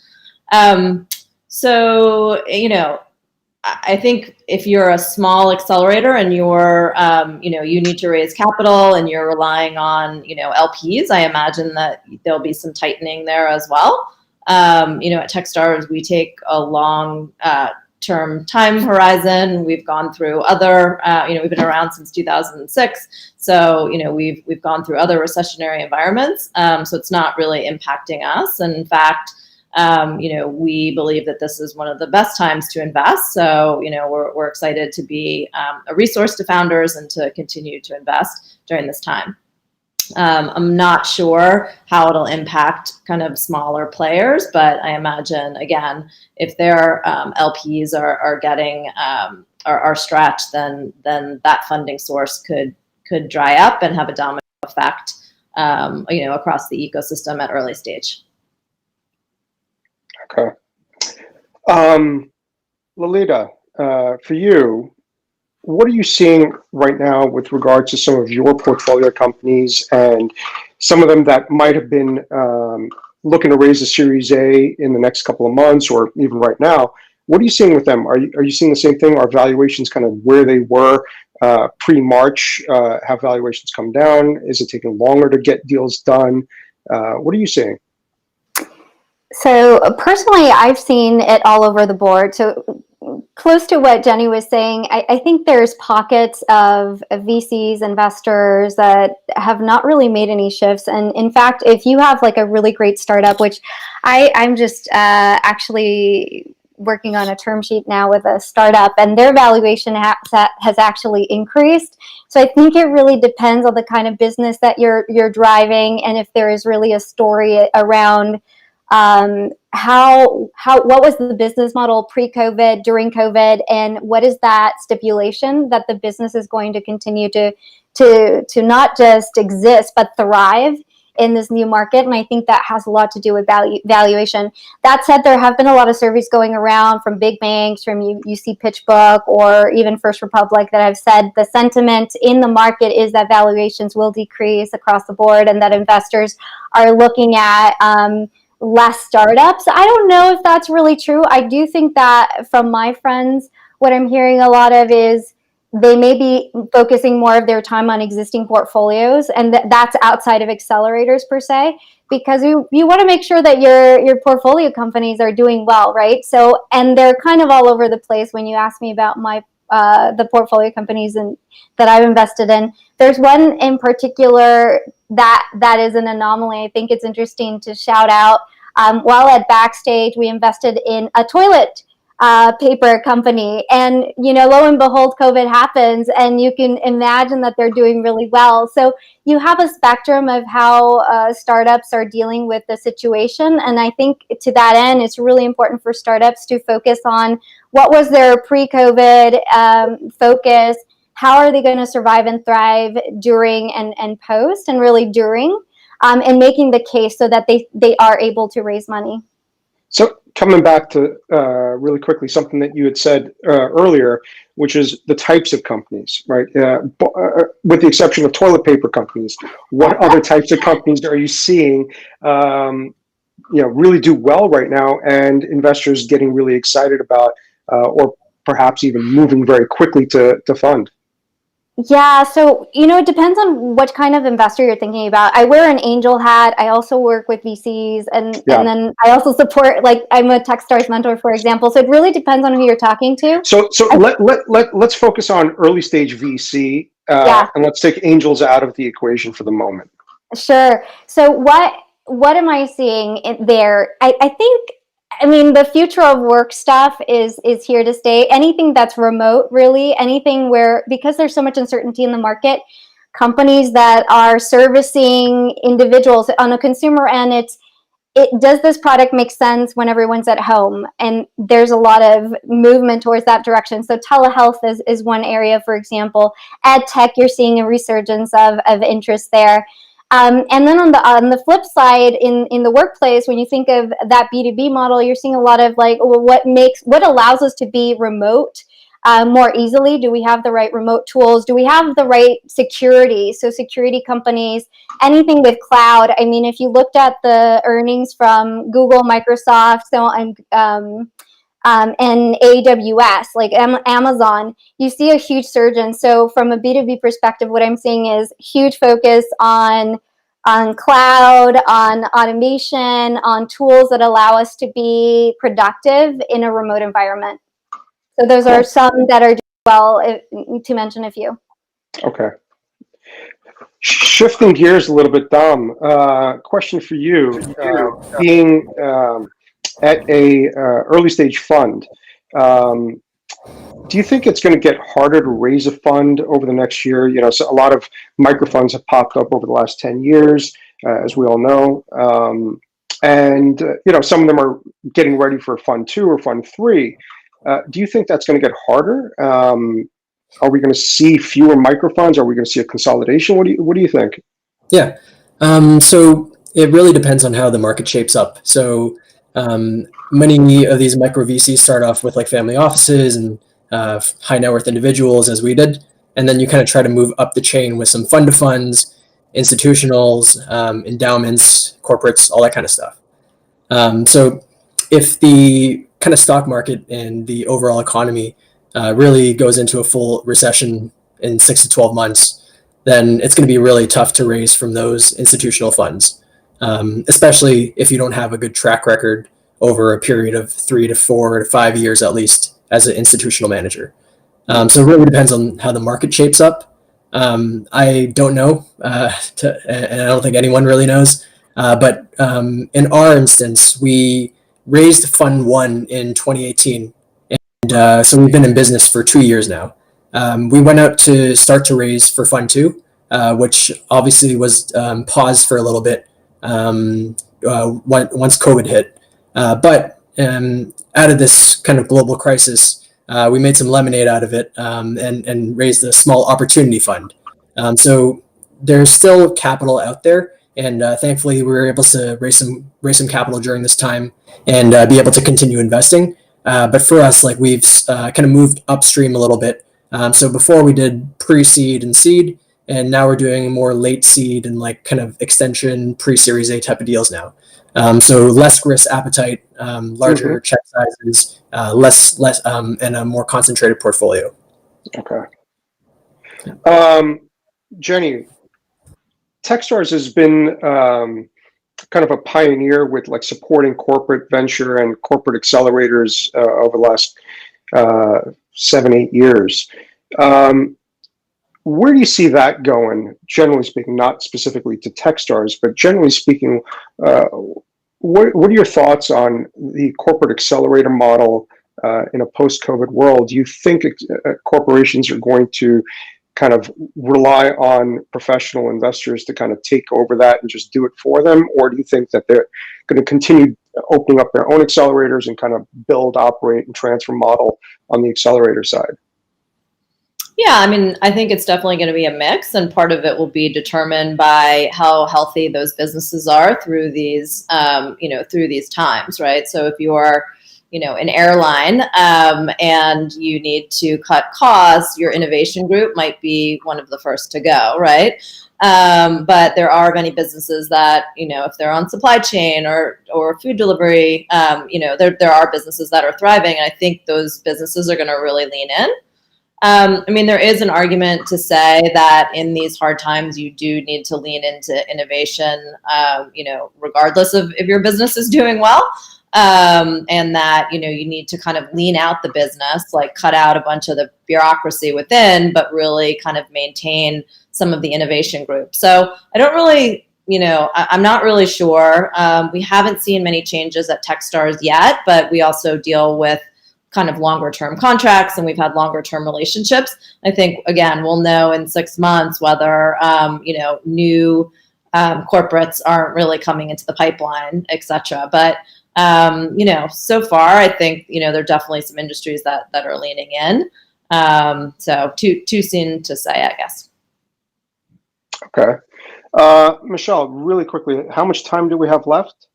I think if you're a small accelerator and you're, you need to raise capital and you're relying on, LPs, I imagine that there'll be some tightening there as well. At Techstars, we take a long term time horizon. We've gone through other, we've been around since 2006. So, we've gone through other recessionary environments. So it's not really impacting us. And in fact, we believe that this is one of the best times to invest. So, we're excited to be a resource to founders and to continue to invest during this time. I'm not sure how it'll impact kind of smaller players, but I imagine, again, if their LPs are getting are stretched, then that funding source could dry up and have a domino effect, across the ecosystem at early stage. Okay. Lolita, for you, what are you seeing right now with regards to some of your portfolio companies and some of them that might have been looking to raise a Series A in the next couple of months or even right now? What are you seeing with them? Are you seeing the same thing? Are valuations kind of where they were pre-March? Have valuations come down? Is it taking longer to get deals done? What are you seeing? So personally, I've seen it all over the board. So close to what Jenny was saying, I think there's pockets of VCs, investors that have not really made any shifts. And in fact, if you have like a really great startup, which I'm just actually working on a term sheet now with a startup, and their valuation has actually increased. So I think it really depends on the kind of business that you're driving, and if there is really a story around what was the business model pre-COVID, during COVID, and what is that stipulation that the business is going to continue to not just exist but thrive in this new market. And I think that has a lot to do with valuation. That said, there have been a lot of surveys going around from big banks, from UC PitchBook, or even First Republic, that have said the sentiment in the market is that valuations will decrease across the board and that investors are looking at less startups. I don't know if that's really true. I do think that from my friends, what I'm hearing a lot of is they may be focusing more of their time on existing portfolios, and that's outside of accelerators per se, because you want to make sure that your portfolio companies are doing well, right? So, and they're kind of all over the place. When you ask me about my the portfolio companies that I've invested in. There's one in particular that is an anomaly. I think it's interesting to shout out. While at Backstage, we invested in a toilet paper company, and lo and behold, COVID happens, and you can imagine that they're doing really well. So you have a spectrum of how startups are dealing with the situation, and I think to that end, it's really important for startups to focus on what was their pre-COVID focus, how are they going to survive and thrive during and post, and really during, and making the case so that they are able to raise money. So coming back to really quickly, something that you had said earlier, which is the types of companies, right? With the exception of toilet paper companies, what other types of companies are you seeing, really do well right now, and investors getting really excited about, or perhaps even moving very quickly to fund? Yeah, so it depends on what kind of investor you're thinking about. I wear an angel hat. I also work with VCs, and then I also support, like, I'm a Techstars mentor, for example. So it really depends on who you're talking to. So let's focus on early stage VC, and let's take angels out of the equation for the moment. Sure. So what am I seeing there? I think, the future of work stuff is here to stay. Anything that's remote, really, anything where, because there's so much uncertainty in the market, companies that are servicing individuals on a consumer end, does this product make sense when everyone's at home? And there's a lot of movement towards that direction. So telehealth is one area, for example. Ed tech, you're seeing a resurgence of interest there. And then on the flip side, in the workplace, when you think of that B2B model, you're seeing a lot of what allows us to be remote more easily? Do we have the right remote tools? Do we have the right security? So security companies, anything with cloud. If you looked at the earnings from Google, Microsoft, and AWS, like Amazon, you see a huge surge. And so from a B2B perspective, what I'm seeing is huge focus on cloud, on automation, on tools that allow us to be productive in a remote environment. So those are some that are doing well, to mention a few. Okay. Shifting gears a little bit, Dom, question for you. Being at a early stage fund, do you think it's going to get harder to raise a fund over the next year? So a lot of microfunds have popped up over the last 10 years, as we all know. And some of them are getting ready for fund 2 or fund 3. Do you think that's going to get harder? Are we going to see fewer microfunds? Are we going to see a consolidation? What do you think? Yeah. So it really depends on how the market shapes up. So many of these micro VCs start off with like family offices and high net worth individuals, as we did, and then you kind of try to move up the chain with some fund of funds, institutionals, endowments, corporates, all that kind of stuff. So if the kind of stock market and the overall economy really goes into a full recession in 6 to 12 months, then it's going to be really tough to raise from those institutional funds, especially if you don't have a good track record over a period of 3 to 4 to 5 years at least as an institutional manager. So it really depends on how the market shapes up. I don't know, and I don't think anyone really knows. But in our instance, we raised Fund 1 in 2018. And so we've been in business for 2 years now. We went out to start to raise for Fund 2, which obviously was paused for a little bit once COVID hit. But out of this kind of global crisis, we made some lemonade out of it and raised a small opportunity fund. So there's still capital out there. And thankfully, we were able to raise some capital during this time and be able to continue investing. But for us, like we've kind of moved upstream a little bit. So before we did pre-seed and seed, and now we're doing more late seed and like kind of extension pre-Series A type of deals now. So less risk appetite, larger check sizes, less and a more concentrated portfolio. Okay. Jenny, Techstars has been kind of a pioneer with like supporting corporate venture and corporate accelerators over the last 7, 8 years. Where do you see that going, generally speaking, not specifically to Techstars, but generally speaking, what are your thoughts on the corporate accelerator model in a post-COVID world? Do you think corporations are going to kind of rely on professional investors to kind of take over that and just do it for them? Or do you think that they're going to continue opening up their own accelerators and kind of build, operate, and transfer model on the accelerator side? Yeah, I mean, I think it's definitely going to be a mix, and part of it will be determined by how healthy those businesses are through these, through these times, right? So if you're, an airline and you need to cut costs, your innovation group might be one of the first to go, right? But there are many businesses that, if they're on supply chain or food delivery, there are businesses that are thriving, and I think those businesses are going to really lean in. There is an argument to say that in these hard times, you do need to lean into innovation, regardless of if your business is doing well, and that, you need to kind of lean out the business, like cut out a bunch of the bureaucracy within, but really kind of maintain some of the innovation group. So I don't really, I'm not really sure. We haven't seen many changes at Techstars yet, but we also deal with kind of longer term contracts, and we've had longer term relationships. I think, again, we'll know in 6 months whether, new corporates aren't really coming into the pipeline, et cetera. But, so far, I think, there are definitely some industries that are leaning in. So too soon to say, I guess. Okay. Michelle, really quickly, how much time do we have left?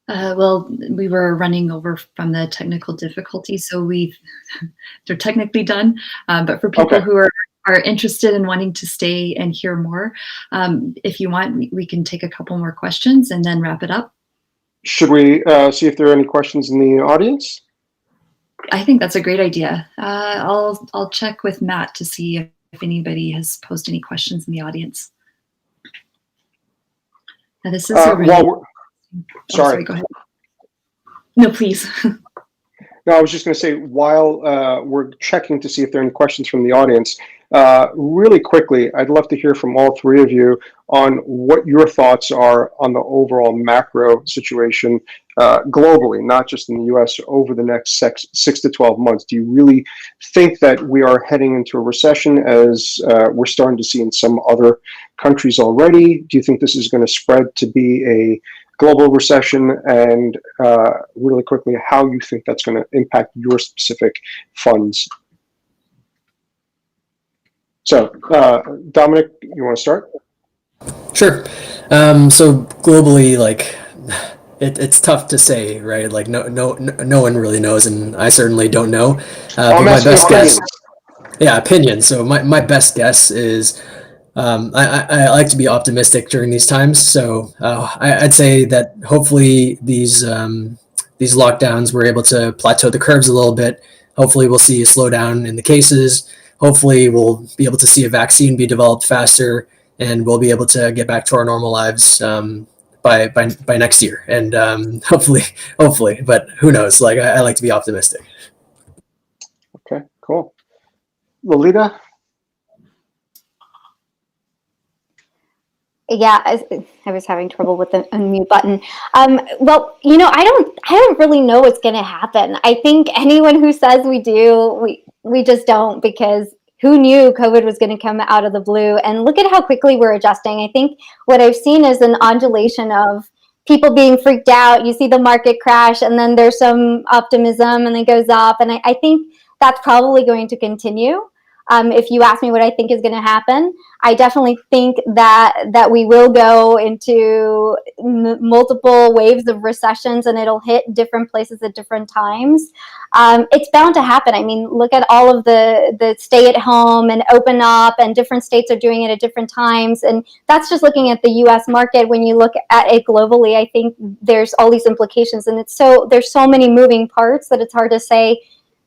Well, we were running over from the technical difficulty, so they're technically done. But for people who are interested in wanting to stay and hear more, if you want, we can take a couple more questions and then wrap it up. Should we see if there are any questions in the audience? I think that's a great idea. I'll check with Matt to see if anybody has posed any questions in the audience. Now, this is a really... Sorry. Go ahead. No, please. No, I was just going to say, while we're checking to see if there are any questions from the audience, really quickly, I'd love to hear from all three of you on what your thoughts are on the overall macro situation globally, not just in the US, over the next 6 to 12 months. Do you really think that we are heading into a recession, as we're starting to see in some other countries already? Do you think this is going to spread to be a global recession? And really quickly, how you think that's going to impact your specific funds? So, Dominic, you want to start? Sure. So globally, like, it's tough to say, right? Like, no one really knows, and I certainly don't know. But my best guess, opinion. So my best guess is, I like to be optimistic during these times. So I'd say that hopefully these lockdowns were able to plateau the curves a little bit. Hopefully we'll see a slowdown in the cases. Hopefully we'll be able to see a vaccine be developed faster, and we'll be able to get back to our normal lives by next year. And hopefully, but who knows? Like, I like to be optimistic. Okay, cool. Lolita? Yeah, I was having trouble with the unmute button. Well, I don't really know what's going to happen. I think anyone who says we do, we just don't, because who knew COVID was going to come out of the blue? And look at how quickly we're adjusting. I think what I've seen is an undulation of people being freaked out. You see the market crash, and then there's some optimism, and it goes up. And I think that's probably going to continue. If you ask me what I think is going to happen, I definitely think that we will go into multiple waves of recessions, and it'll hit different places at different times. It's bound to happen. I mean, look at all of the stay at home and open up, and different states are doing it at different times. And that's just looking at the US market. When you look at it globally, I think there's all these implications, and there's so many moving parts that it's hard to say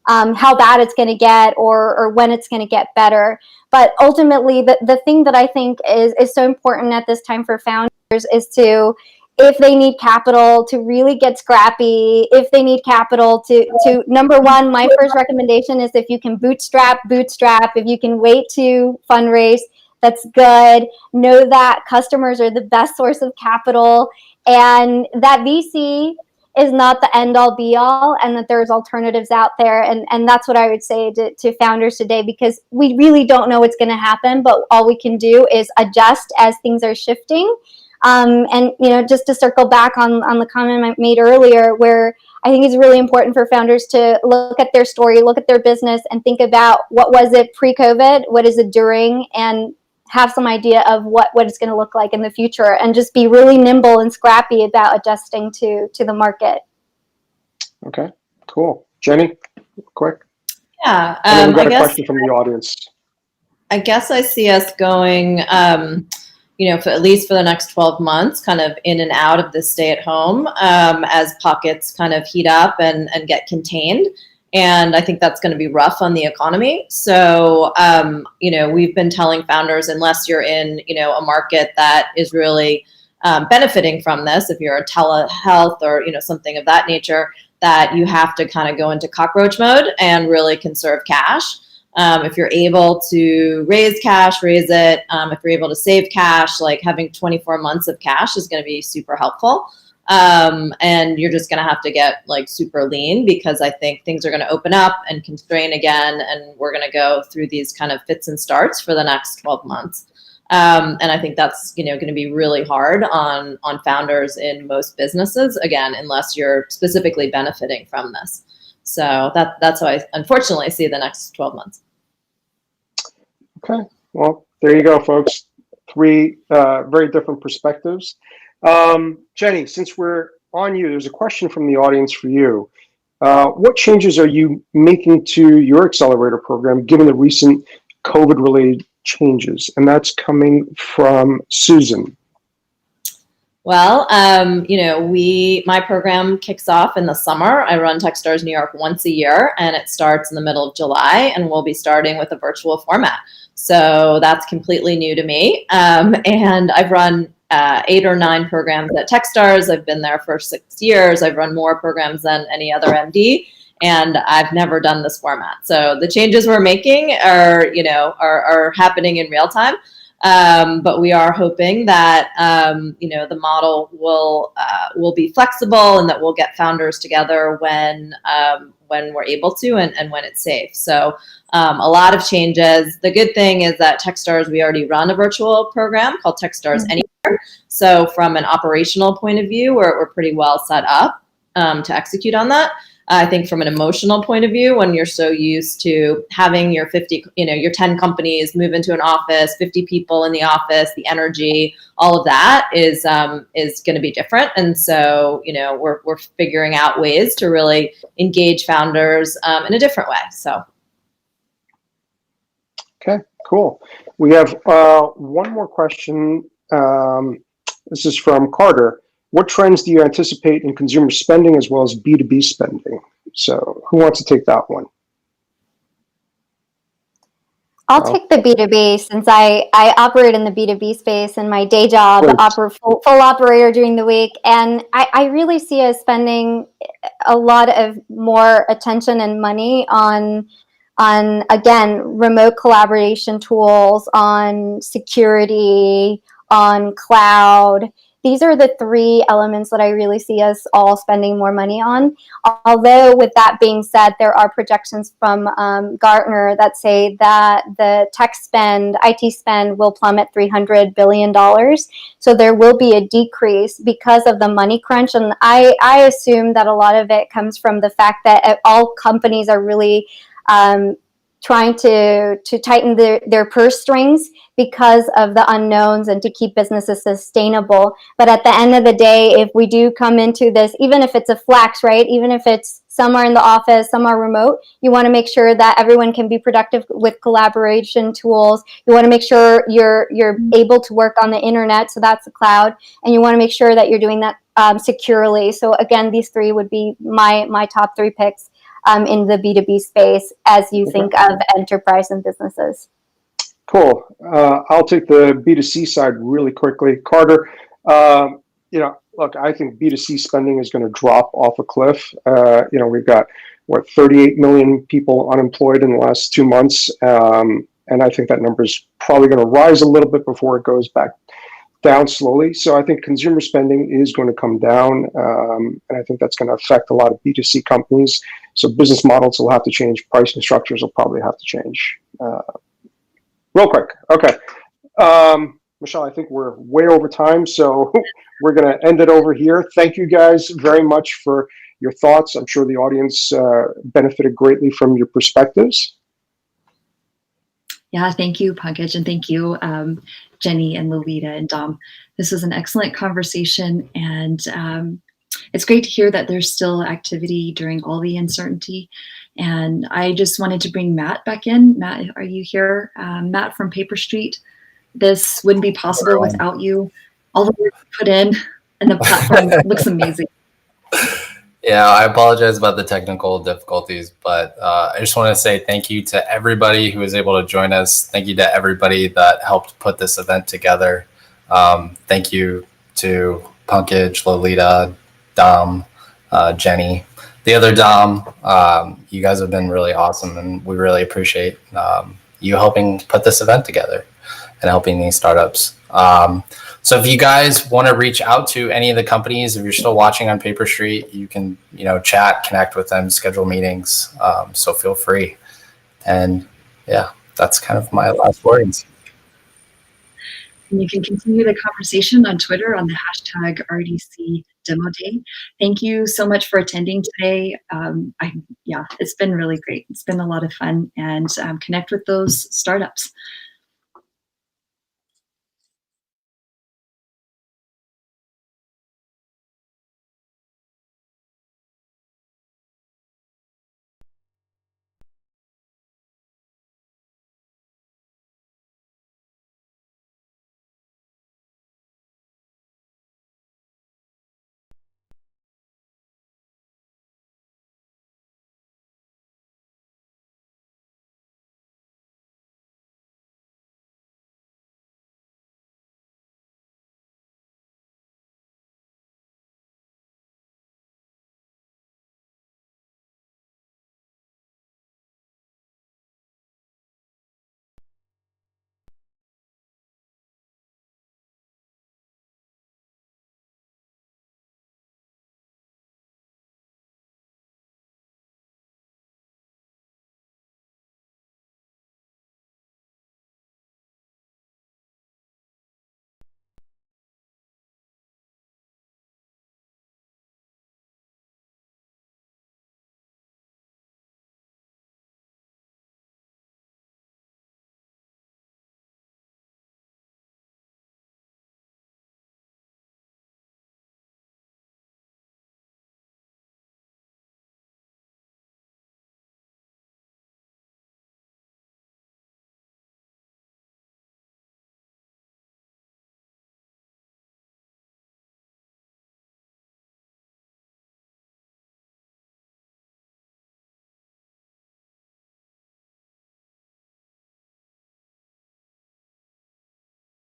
how bad it's going to get or when it's going to get better. But ultimately, the thing that I think is so important at this time for founders is to if they need capital to really get scrappy, if they need capital to number one, my first recommendation is if you can bootstrap. If you can wait to fundraise, that's good. Know that customers are the best source of capital, and that VC is not the end all be all, and that there's alternatives out there. And that's what I would say to founders today, because we really don't know what's going to happen, but all we can do is adjust as things are shifting. And, you know, just to circle back on the comment I made earlier, where I think it's really important for founders to look at their story, look at their business, and think about what was it pre-COVID, what is it during, and have some idea of what it's going to look like in the future, and just be really nimble and scrappy about adjusting to the market. Okay, cool. Jenny, quick. Yeah, And then we've got I a guess, question from the audience. I guess I see us going, you know, at least for the next 12 months, kind of in and out of this stay at home as pockets kind of heat up and get contained. And I think that's going to be rough on the economy. So, you know, we've been telling founders, unless you're in, you know, a market that is really benefiting from this, if you're a telehealth or, you know, something of that nature, that you have to kind of go into cockroach mode and really conserve cash. If you're able to raise cash, raise it. If you're able to save cash, like having 24 months of cash is going to be super helpful. And you're just going to have to get like super lean, because I think things are going to open up and constrain again. And we're going to go through these kind of fits and starts for the next 12 months. And I think that's, you know, going to be really hard on founders in most businesses, again, unless you're specifically benefiting from this. So that's how I unfortunately see the next 12 months. Okay, well, there you go, folks. Three very different perspectives. Jenny, since we're on you, there's a question from the audience for you. What changes are you making to your accelerator program given the recent COVID-related changes? And that's coming from Susan. Well, you know, my program kicks off in the summer. I run Techstars New York once a year, and it starts in the middle of July, and we'll be starting with a virtual format. So that's completely new to me. And I've run 8 or 9 programs at Techstars. I've been there for 6 years. I've run more programs than any other MD, and I've never done this format. So the changes we're making are, you know, are happening in real time. But we are hoping that, you know, the model will be flexible, and that we'll get founders together when we're able to, and when it's safe. So a lot of changes. The good thing is that Techstars, we already run a virtual program called Techstars Anywhere. So from an operational point of view, we're pretty well set up to execute on that. I think from an emotional point of view, when you're so used to having your 50, you know, your 10 companies move into an office, 50 people in the office, the energy, all of that is going to be different. And so, you know, we're figuring out ways to really engage founders in a different way. So. Okay, cool. We have one more question. This is from Carter. What trends do you anticipate in consumer spending as well as B2B spending? So who wants to take that one? I'll take the B2B, since I operate in the B2B space in my day job, full operator during the week. And I really see us spending a lot of more attention and money on again, remote collaboration tools, on security, on cloud. These are the 3 elements that I really see us all spending more money on. Although, with that being said, there are projections from Gartner that say that the tech spend, IT spend, will plummet $300 billion. So there will be a decrease because of the money crunch. And I assume that a lot of it comes from the fact that all companies are really trying to tighten their purse strings because of the unknowns and to keep businesses sustainable. But at the end of the day, if we do come into this, even if it's a flex, right? Even if it's some are in the office, some are remote, you want to make sure that everyone can be productive with collaboration tools. You want to make sure you're able to work on the internet, so that's the cloud, and you want to make sure that you're doing that securely. So again, these 3 would be my top 3 picks in the B2B space as you think of enterprise and businesses. Cool. I'll take the B2C side really quickly. Carter, look, I think B2C spending is going to drop off a cliff. We've got, 38 million people unemployed in the last 2 months. And I think that number is probably going to rise a little bit before it goes back down slowly. So I think consumer spending is going to come down. And I think that's going to affect a lot of B2C companies. So business models will have to change. Pricing structures will probably have to change. Real quick. Okay. Michelle, I think we're way over time, so we're going to end it over here. Thank you guys very much for your thoughts. I'm sure the audience benefited greatly from your perspectives. Yeah, thank you, Pankaj, and thank you, Jenny and Lolita and Dom. This was an excellent conversation, and it's great to hear that there's still activity during all the uncertainty. And I just wanted to bring Matt back in. Matt, are you here? Matt from Paperstreet. This wouldn't be possible without you. All the work you put in, and the platform looks amazing. Yeah, I apologize about the technical difficulties, but I just want to say thank you to everybody who was able to join us. Thank you to everybody that helped put this event together. Thank you to Pankaj, Lolita, Dom, Jenny, the other Dom. You guys have been really awesome, and we really appreciate you helping put this event together and helping these startups. So if you guys want to reach out to any of the companies, if you're still watching on Paperstreet, you can, chat, connect with them, schedule meetings. So feel free. And yeah, that's kind of my last words. And you can continue the conversation on Twitter on the hashtag RDC Demo Day. Thank you so much for attending today. It's been really great. It's been a lot of fun, and connect with those startups.